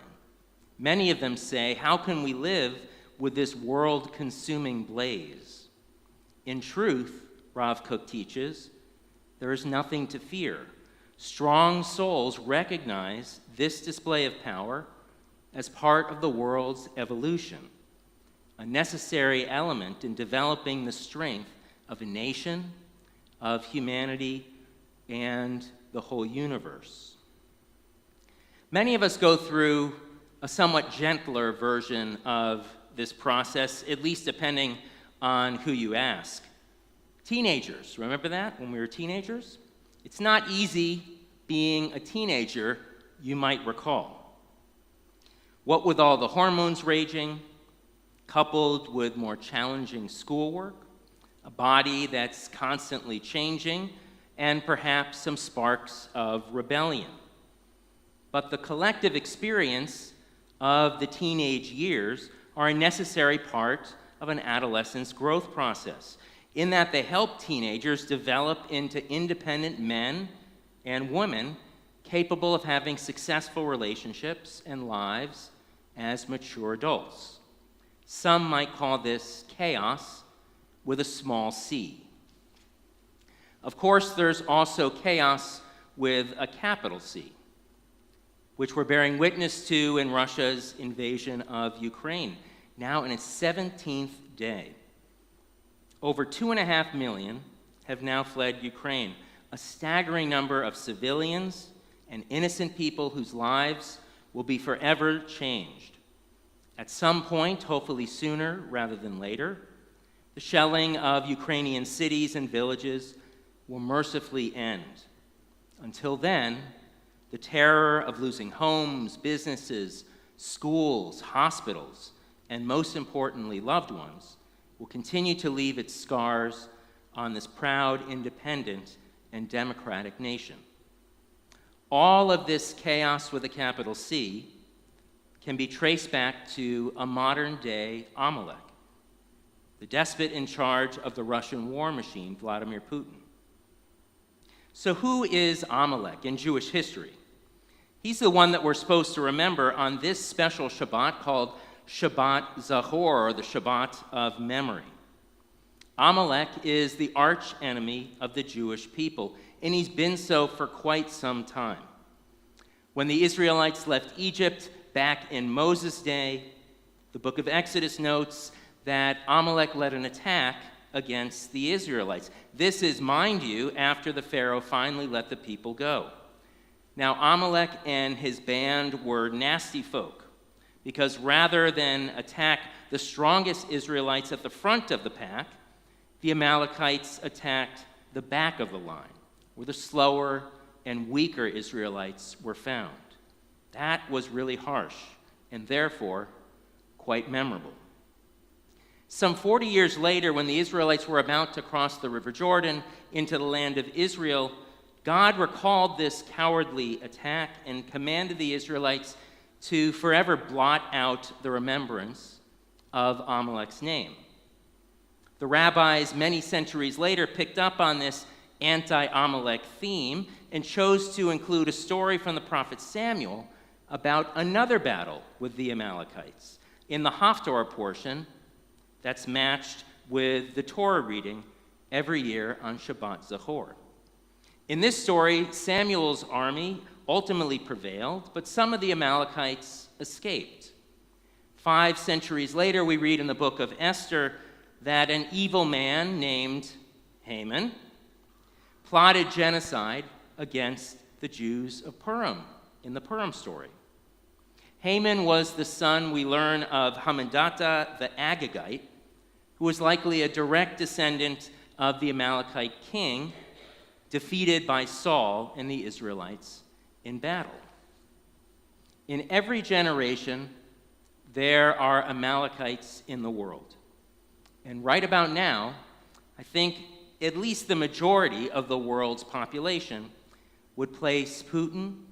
Many of them say, how can we live with this world-consuming blaze? In truth, Rav Kook teaches, there is nothing to fear. Strong souls recognize this display of power as part of the world's evolution, a necessary element in developing the strength of a nation, of humanity, and the whole universe. Many of us go through a somewhat gentler version of this process, at least depending on who you ask. Teenagers, remember that when we were teenagers? It's not easy being a teenager, you might recall. What with all the hormones raging, coupled with more challenging schoolwork, a body that's constantly changing, and perhaps some sparks of rebellion. But the collective experience of the teenage years are a necessary part of an adolescent's growth process, in that they help teenagers develop into independent men and women capable of having successful relationships and lives as mature adults. Some might call this chaos with a small c. Of course, there's also chaos with a capital C, which we're bearing witness to in Russia's invasion of Ukraine, now in its 17th day. Over 2.5 million have now fled Ukraine, a staggering number of civilians and innocent people whose lives will be forever changed. At some point, hopefully sooner rather than later, the shelling of Ukrainian cities and villages will mercifully end. Until then, the terror of losing homes, businesses, schools, hospitals, and most importantly, loved ones, will continue to leave its scars on this proud, independent, and democratic nation. All of this chaos with a capital C can be traced back to a modern-day Amalek, the despot in charge of the Russian war machine, Vladimir Putin. So who is Amalek in Jewish history? He's the one that we're supposed to remember on this special Shabbat called Shabbat Zachor, or the Shabbat of Memory. Amalek is the arch enemy of the Jewish people, and he's been so for quite some time. When the Israelites left Egypt back in Moses' day, the book of Exodus notes that Amalek led an attack against the Israelites. This is, mind you, after the Pharaoh finally let the people go. Now, Amalek and his band were nasty folk, because rather than attack the strongest Israelites at the front of the pack, the Amalekites attacked the back of the line, where the slower and weaker Israelites were found. That was really harsh, and therefore quite memorable. Some 40 years later, when the Israelites were about to cross the River Jordan into the land of Israel, God recalled this cowardly attack and commanded the Israelites to forever blot out the remembrance of Amalek's name. The rabbis, many centuries later, picked up on this anti-Amalek theme and chose to include a story from the prophet Samuel about another battle with the Amalekites in the Haftorah portion that's matched with the Torah reading every year on Shabbat Zachor. In this story, Samuel's army ultimately prevailed, but some of the Amalekites escaped. 5 centuries later, we read in the book of Esther that an evil man named Haman plotted genocide against the Jews of Purim in the Purim story. Haman was the son, we learn, of Hammedatha the Agagite, who was likely a direct descendant of the Amalekite king, defeated by Saul and the Israelites in battle. In every generation, there are Amalekites in the world. And right about now, I think at least the majority of the world's population would place Putin,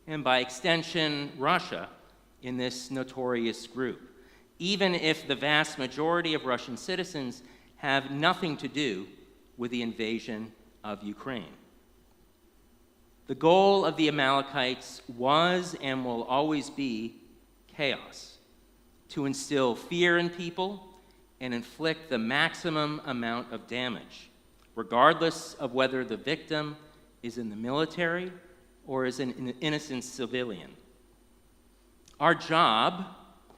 and by extension, Russia, in this notorious group, even if the vast majority of Russian citizens have nothing to do with the invasion of Ukraine. The goal of the Amalekites was and will always be chaos, to instill fear in people and inflict the maximum amount of damage, regardless of whether the victim is in the military or is an innocent civilian. Our job,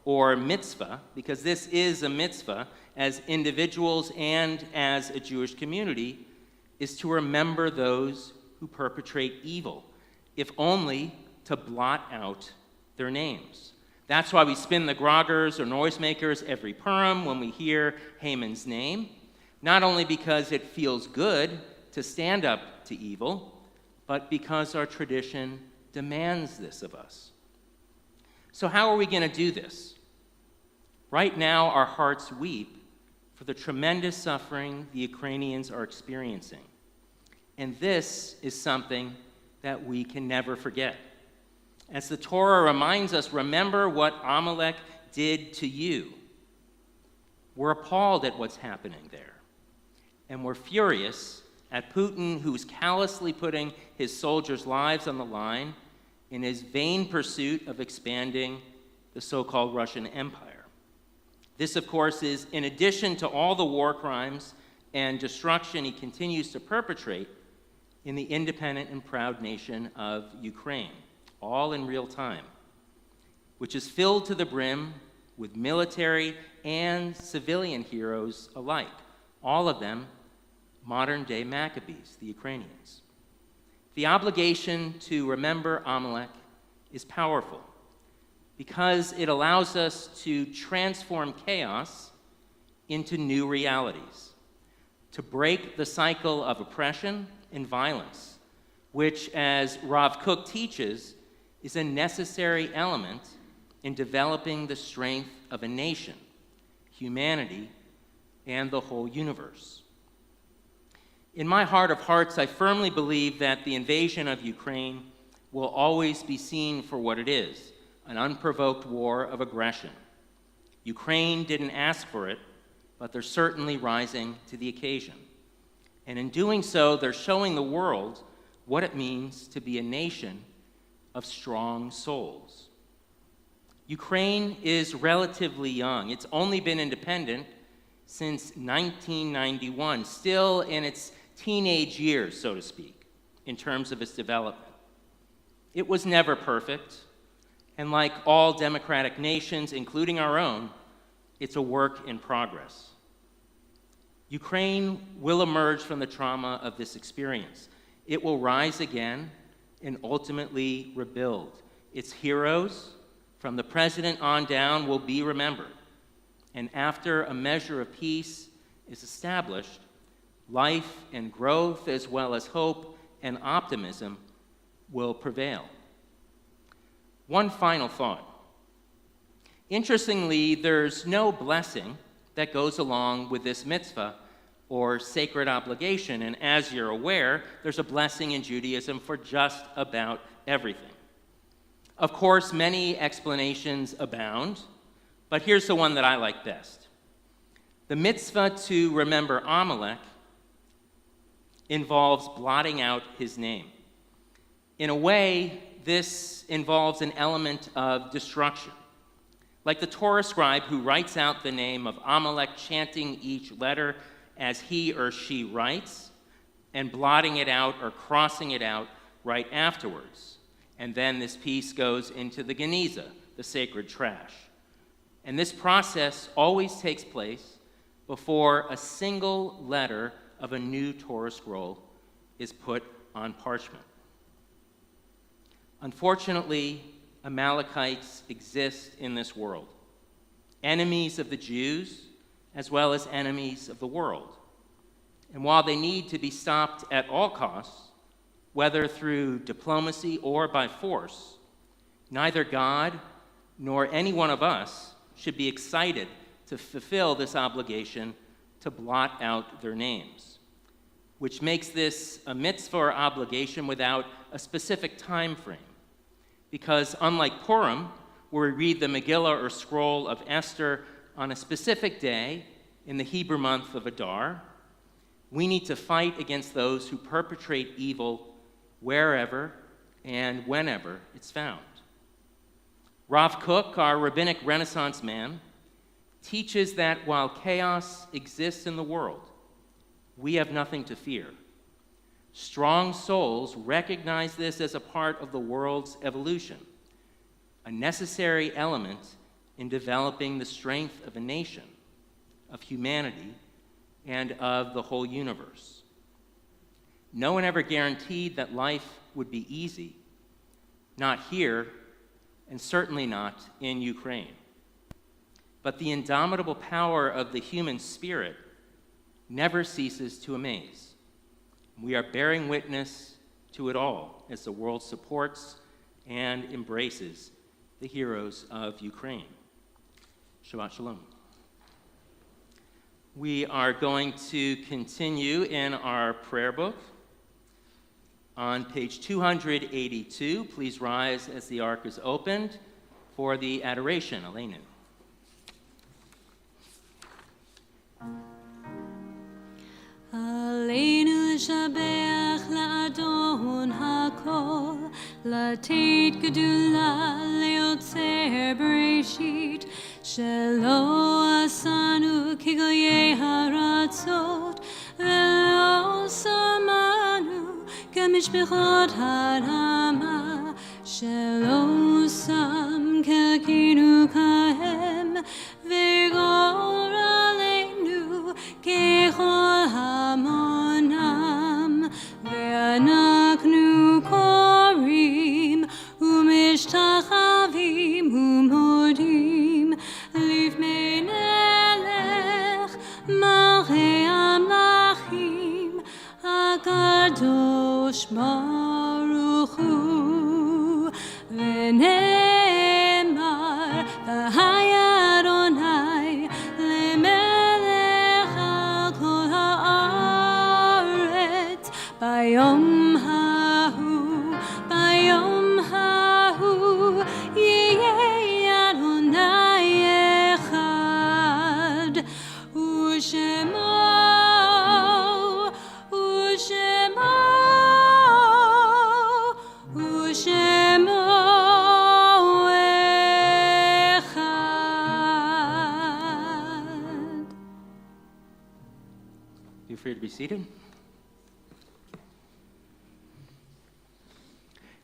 or mitzvah, because this is a mitzvah, as individuals and as a Jewish community, is to remember those who perpetrate evil, if only to blot out their names. That's why we spin the groggers or noisemakers every Purim when we hear Haman's name, not only because it feels good to stand up to evil, but because our tradition demands this of us. So how are we going to do this? Right now, our hearts weep for the tremendous suffering the Ukrainians are experiencing. And this is something that we can never forget. As the Torah reminds us, remember what Amalek did to you. We're appalled at what's happening there. And we're furious at Putin, who's callously putting his soldiers' lives on the line in his vain pursuit of expanding the so-called Russian Empire. This, of course, is in addition to all the war crimes and destruction he continues to perpetrate in the independent and proud nation of Ukraine, all in real time, which is filled to the brim with military and civilian heroes alike, all of them modern-day Maccabees, the Ukrainians. The obligation to remember Amalek is powerful because it allows us to transform chaos into new realities, to break the cycle of oppression and violence, which, as Rav Kook teaches, is a necessary element in developing the strength of a nation, humanity, and the whole universe. In my heart of hearts, I firmly believe that the invasion of Ukraine will always be seen for what it is, an unprovoked war of aggression. Ukraine didn't ask for it, but they're certainly rising to the occasion. And in doing so, they're showing the world what it means to be a nation of strong souls. Ukraine is relatively young. It's only been independent since 1991, still in its teenage years, so to speak, in terms of its development. It was never perfect, and like all democratic nations, including our own, it's a work in progress. Ukraine will emerge from the trauma of this experience. It will rise again and ultimately rebuild. Its heroes, from the president on down, will be remembered. And after a measure of peace is established, life and growth, as well as hope and optimism, will prevail. One final thought. Interestingly, there's no blessing that goes along with this mitzvah or sacred obligation, and as you're aware, there's a blessing in Judaism for just about everything. Of course, many explanations abound, but here's the one that I like best. The mitzvah to remember Amalek involves blotting out his name. In a way, this involves an element of destruction. Like the Torah scribe who writes out the name of Amalek, chanting each letter as he or she writes, and blotting it out or crossing it out right afterwards. and then this piece goes into the geniza, the sacred trash. And this process always takes place before a single letter of a new Torah scroll is put on parchment. Unfortunately, Amalekites exist in this world, enemies of the Jews as well as enemies of the world. And while they need to be stopped at all costs, whether through diplomacy or by force, neither God nor any one of us should be excited to fulfill this obligation to blot out their names, which makes this a mitzvah or obligation without a specific time frame. Because unlike Purim, where we read the Megillah or scroll of Esther on a specific day in the Hebrew month of Adar, we need to fight against those who perpetrate evil wherever and whenever it's found. Rav Kook, our rabbinic Renaissance man, teaches that while chaos exists in the world, we have nothing to fear. Strong souls recognize this as a part of the world's evolution, a necessary element in developing the strength of a nation, of humanity, and of the whole universe. No one ever guaranteed that life would be easy, not here, and certainly not in Ukraine. But the indomitable power of the human spirit never ceases to amaze. We are bearing witness to it all as the world supports and embraces the heroes of Ukraine. Shabbat Shalom. We are going to continue in our prayer book. On page 282, please rise as the ark is opened for the adoration. Aleinu. עלינו לשבח לאדון הכל, לתת גדולה ליוצר בראשית, שלא עשנו כגויי הארצות, ולא שמנו כמשפחות האדמה, שלא שם חלקנו כהם, וגור עלינו ככל המונם, ואנחנו קוראים ומשתחווים ומודים לפני מלך מלכי המלכים הקדוש ברוך הוא, ונאמר והיה אדוני למלך על כל הארץ ביום ההוא, ביום ההוא יהיה אדוני אחד, ושמו אחד. Feel free to be seated.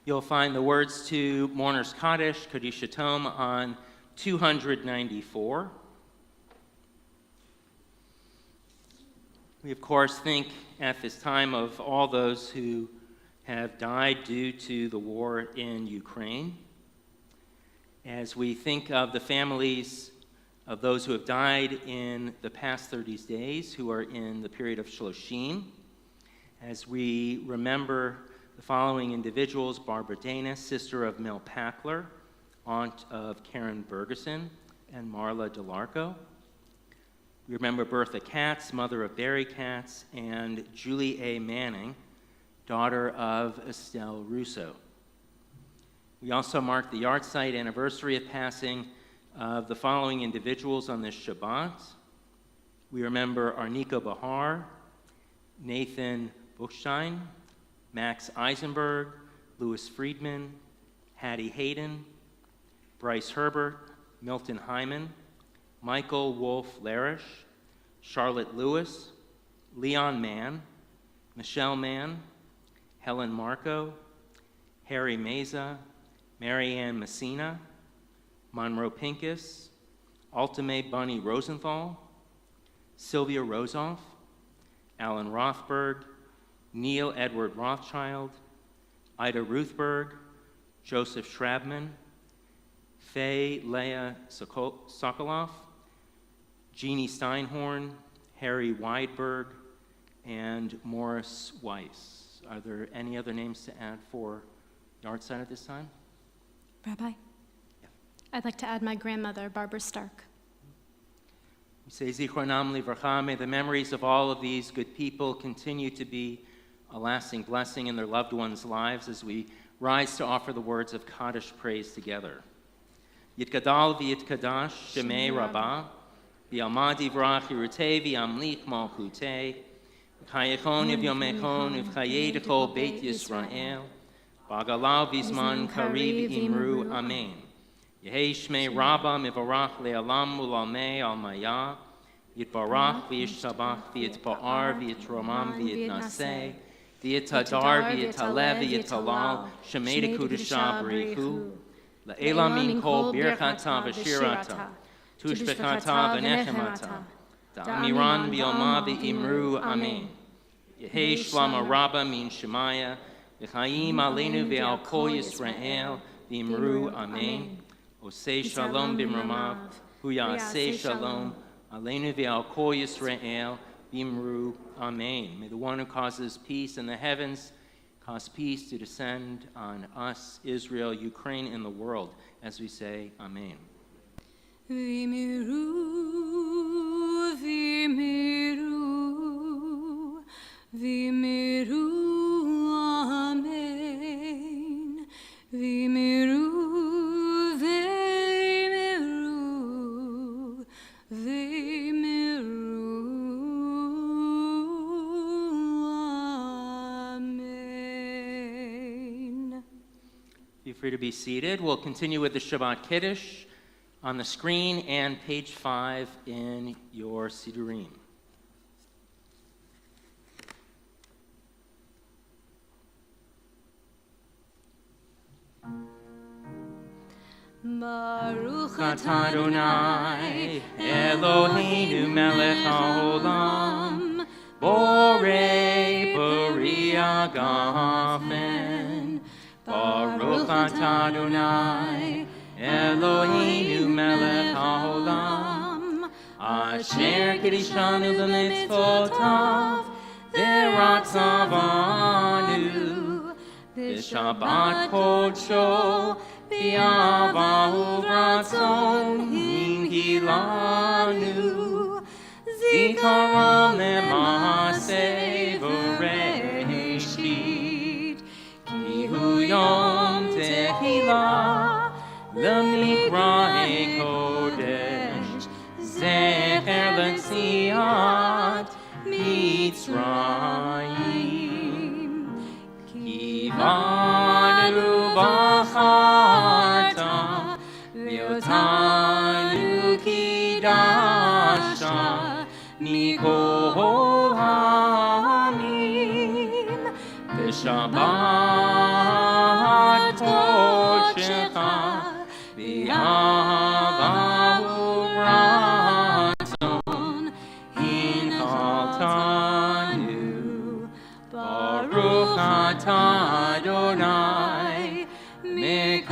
You'll find the words to Mourner's Kaddish, Kaddish Tome, on 294. We, of course, think at this time of all those who have died due to the war in Ukraine. As we think of the families of those who have died in the past 30 days, who are in the period of Shloshim, as we remember the following individuals: Barbara Dana, sister of Mel Packler, aunt of Karen Bergeson, and Marla DeLarco. We remember Bertha Katz, mother of Barry Katz, and Julie A. Manning, daughter of Estelle Russo. We also mark the yahrzeit anniversary of passing of the following individuals on this Shabbat. We remember Arnika Bahar, Nathan Buchstein, Max Eisenberg, Louis Friedman, Hattie Hayden, Bryce Herbert, Milton Hyman, Michael Wolf Larish, Charlotte Lewis, Leon Mann, Michelle Mann, Helen Marco, Harry Meza, Marianne Messina, Monroe Pincus, Ultimate Bunny Rosenthal, Sylvia Rosoff, Alan Rothberg, Neil Edward Rothschild, Ida Ruthberg, Joseph Schrabman, Faye Leah Sokoloff, Jeannie Steinhorn, Harry Weidberg, and Morris Weiss. Are there any other names to add for the art side at this time? Rabbi? Yeah. I'd like to add my grandmother, Barbara Stark. We say Zichronam Livracha, may the memories of all of these good people continue to be a lasting blessing in their loved ones' lives as we rise to offer the words of Kaddish praise together. Yitgadal v'yitkadash Shemei Rabbah, v'yalmad yivrach Yerutei v'yamlich malchutei, v'chayechon v'yomechon v'chayei d'chol Beit Yisrael, v'agalav v'zman kariv imru amen. Yehei Shmei Rabbah mivarach le'alam u'lalmei al-maya, yitbarach v'yishtabach v'yitba'ar v'yitromam v'yitnaseh, v'yitadar v'yitalev v'yitalal, Shemei d'kudashah b'richu, La'ela min kol birchata v'shirata, tushbechata v'nechemata, da'amiran v'yoma v'imru amen. Yehei shlama rabba min shemaya, v'chaim aleinu v'al kol Yisrael v'imru amen. Osei shalom b'mramav, hu ya'aseh shalom, aleinu v'al kol Yisrael v'imru amen. May the one who causes peace in the heavens cause peace to descend on us, Israel, Ukraine, and the world, as we say, Amen. V'miru, v'miru, v'miru, Amen. V'miru, v'miru, v'miru, Amen. Feel free to be seated. We'll continue with the Shabbat Kiddush on the screen and page 5 in your Sidurim. Baruch Atah Adonai, Eloheinu melech haolam, borei b'riah gafen. Baruch atah Adonai, Eloheinu melech haolam, asher kiddushanu b'mitzvotav, v'ratzavanu, v'shabbat kodsho, v'avahu v'ratzon hingilanu, zikaron le'maaseh v'reishit, ki hu yom tehillah, l'mikra'e kodesh, zecher l'tziat Mitzrayim, ki banu b'charta, v'yotanu kidasha, mikol ha'amim, v'shabbat kodshecha, v'avahu v'ratzon, hinchaltanu, Baruch atah Adonai, mekadesh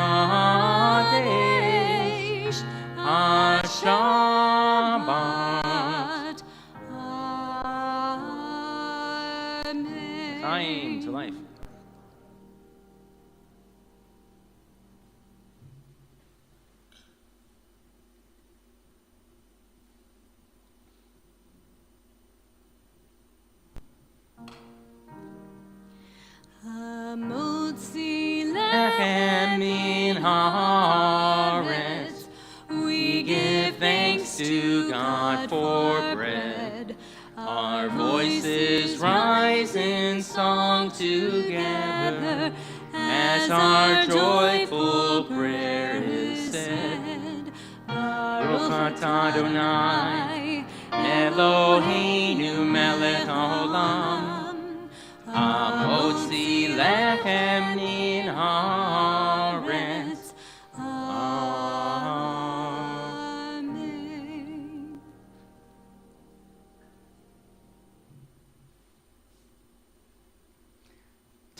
ha-shabbat. Amen. Chaim to life. Hamotzi Lechem min haaretz, we give thanks to God for bread. Our voices rise in song together as our joyful prayer is said. Baruch atah Adonai, Eloheinu melech haolam, hamotzi lechem min haaretz.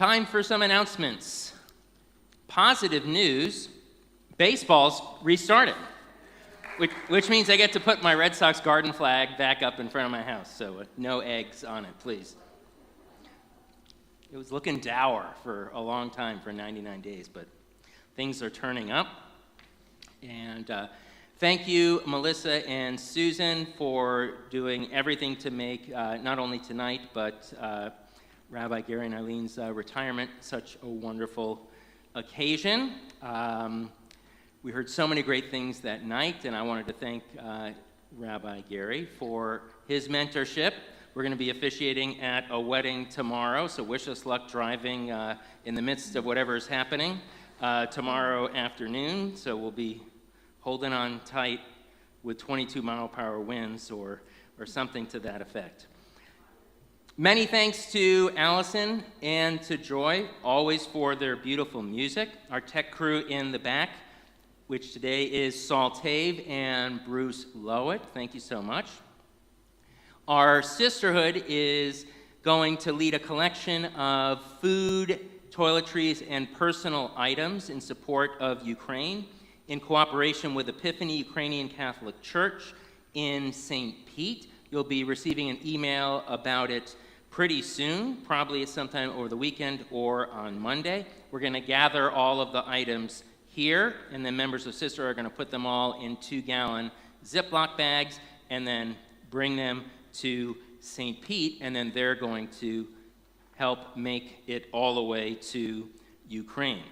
Time for some announcements. Positive news, baseball's restarted, which means I get to put my Red Sox garden flag back up in front of my house, so no eggs on it, please. It was looking dour for a long time, for 99 days, but things are turning up. And thank you, Melissa and Susan, for doing everything to make not only tonight, but Rabbi Gary and Eileen's retirement such a wonderful occasion. We heard so many great things that night, and I wanted to thank Rabbi Gary for his mentorship. We're going to be officiating at a wedding tomorrow, so wish us luck driving in the midst of whatever is happening tomorrow afternoon. So we'll be holding on tight with 22-mile-per-hour winds or something to that effect. Many thanks to Allison and to Joy, always for their beautiful music. Our tech crew in the back, which today is Saul Tave and Bruce Lowett. Thank you so much. Our sisterhood is going to lead a collection of food, toiletries, and personal items in support of Ukraine in cooperation with Epiphany Ukrainian Catholic Church in St. Pete. You'll be receiving an email about it pretty soon, probably sometime over the weekend or on Monday. We're going to gather all of the items here, and then members of Sister are going to put them all in 2-gallon Ziploc bags and then bring them to St. Pete, and then they're going to help make it all the way to Ukraine.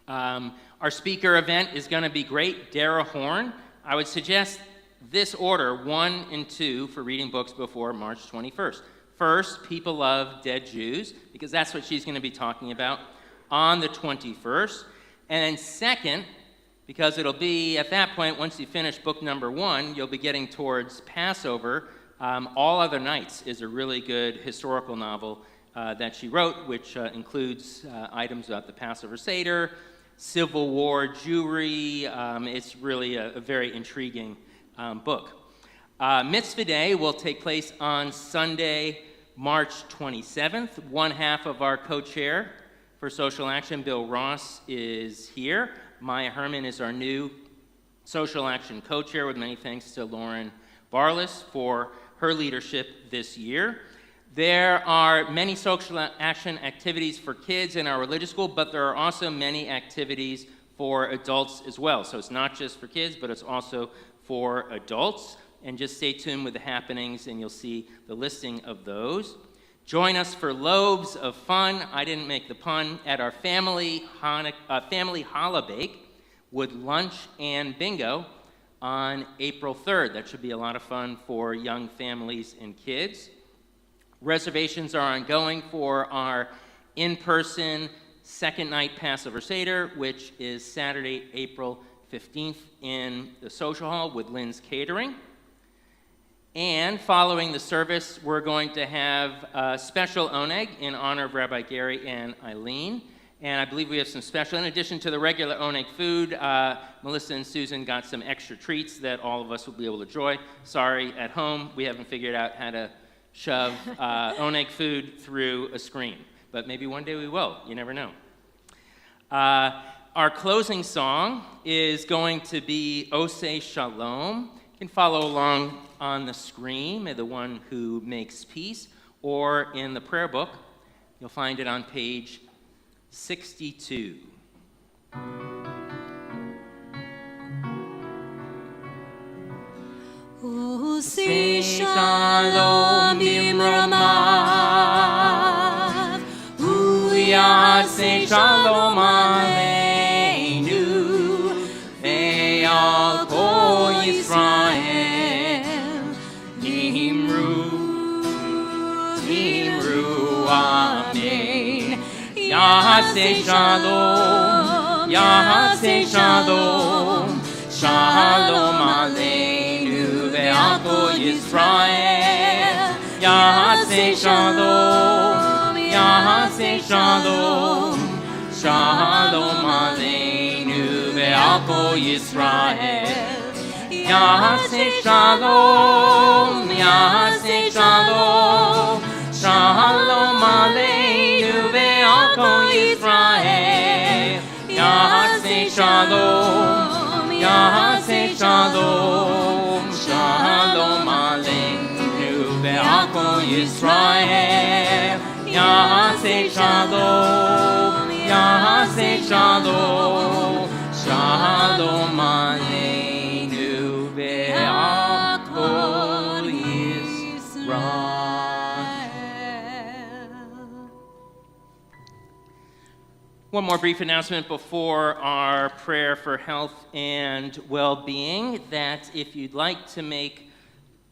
Our speaker event is going to be great. Dara Horn. I would suggest this order, 1 and 2, for reading books before March 21st. First, People Love Dead Jews, because that's what she's going to be talking about on the 21st. And then second, because it'll be at that point, once you finish book number 1, you'll be getting towards Passover. All Other Nights is a really good historical novel that she wrote, which includes items about the Passover Seder, Civil War Jewry. It's really a very intriguing book. Mitzvah Day will take place on Sunday, March 27th. One half of our co-chair for Social Action, Bill Ross, is here. Maya Herman is our new Social Action co-chair, with many thanks to Lauren Barlis for her leadership this year. There are many social action activities for kids in our religious school, but there are also many activities for adults as well. So it's not just for kids, but it's also for adults. And just stay tuned with the happenings, and you'll see the listing of those. Join us for loaves of fun. I didn't make the pun. At our family challah bake with lunch and bingo on April 3rd. That should be a lot of fun for young families and kids. Reservations are ongoing for our in-person second night Passover Seder, which is Saturday, April 15th in the Social Hall with Lynn's Catering. And following the service, we're going to have a special oneg in honor of Rabbi Gary and Eileen. And I believe we have some special, in addition to the regular oneg food, Melissa and Susan got some extra treats that all of us will be able to enjoy. Sorry, at home, we haven't figured out how to shove oneg food through a screen. But maybe one day we will. You never know. Our closing song is going to be Oseh Shalom. You can follow along on the screen, May the One Who Makes Peace, or in the prayer book. You'll find it on page 62. Oseh Shalom Bimramav, Uyaseh Shalom Aleinu, Ve'al Kol Yisrael, Himru Amen. Yaseh Shalom, Yaseh Shalom, Shalom Aleinu, Ve'al Kol Yisrael. Yaseh Shalom, Yaseh Shalom, Shalom Aleinu, Ve'al Kol Yisrael. Yaseh Shalom, Yaseh Shalom, Shalom Aleinu, Ve'al shalom, Yaseh shalom, shalom aleinu ve'al kol Yisrael. Yaseh shalom, Yaseh shalom, shalom aleinu ve'al kol Yisrael. One more brief announcement before our prayer for health and well-being, that if you'd like to make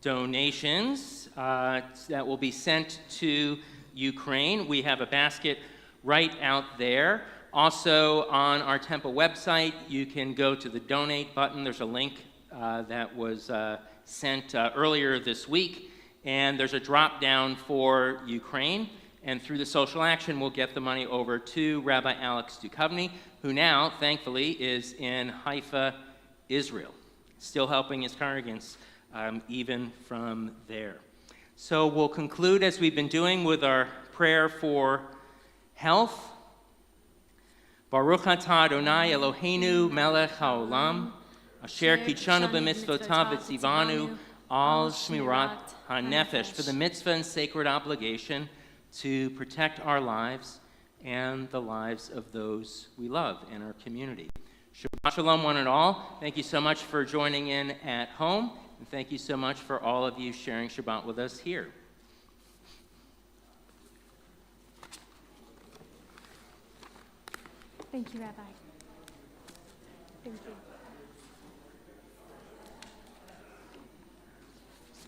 donations that will be sent to Ukraine, we have a basket right out there. Also, on our temple website, you can go to the donate button. There's a link that was sent earlier this week, and there's a drop down for Ukraine. And through the social action, we'll get the money over to Rabbi Alex Duchovny, who now, thankfully, is in Haifa, Israel, still helping his congregants even from there. So we'll conclude, as we've been doing, with our prayer for health. Baruch atah Adonai Eloheinu melech haolam, asher kitshanu b'mitzvotav v'tzivanu al shmirat hanefesh, for the mitzvah and sacred obligation to protect our lives and the lives of those we love in our community. Shabbat shalom, one and all. Thank you so much for joining in at home, and thank you so much for all of you sharing Shabbat with us here. Thank you, Rabbi. Thank you.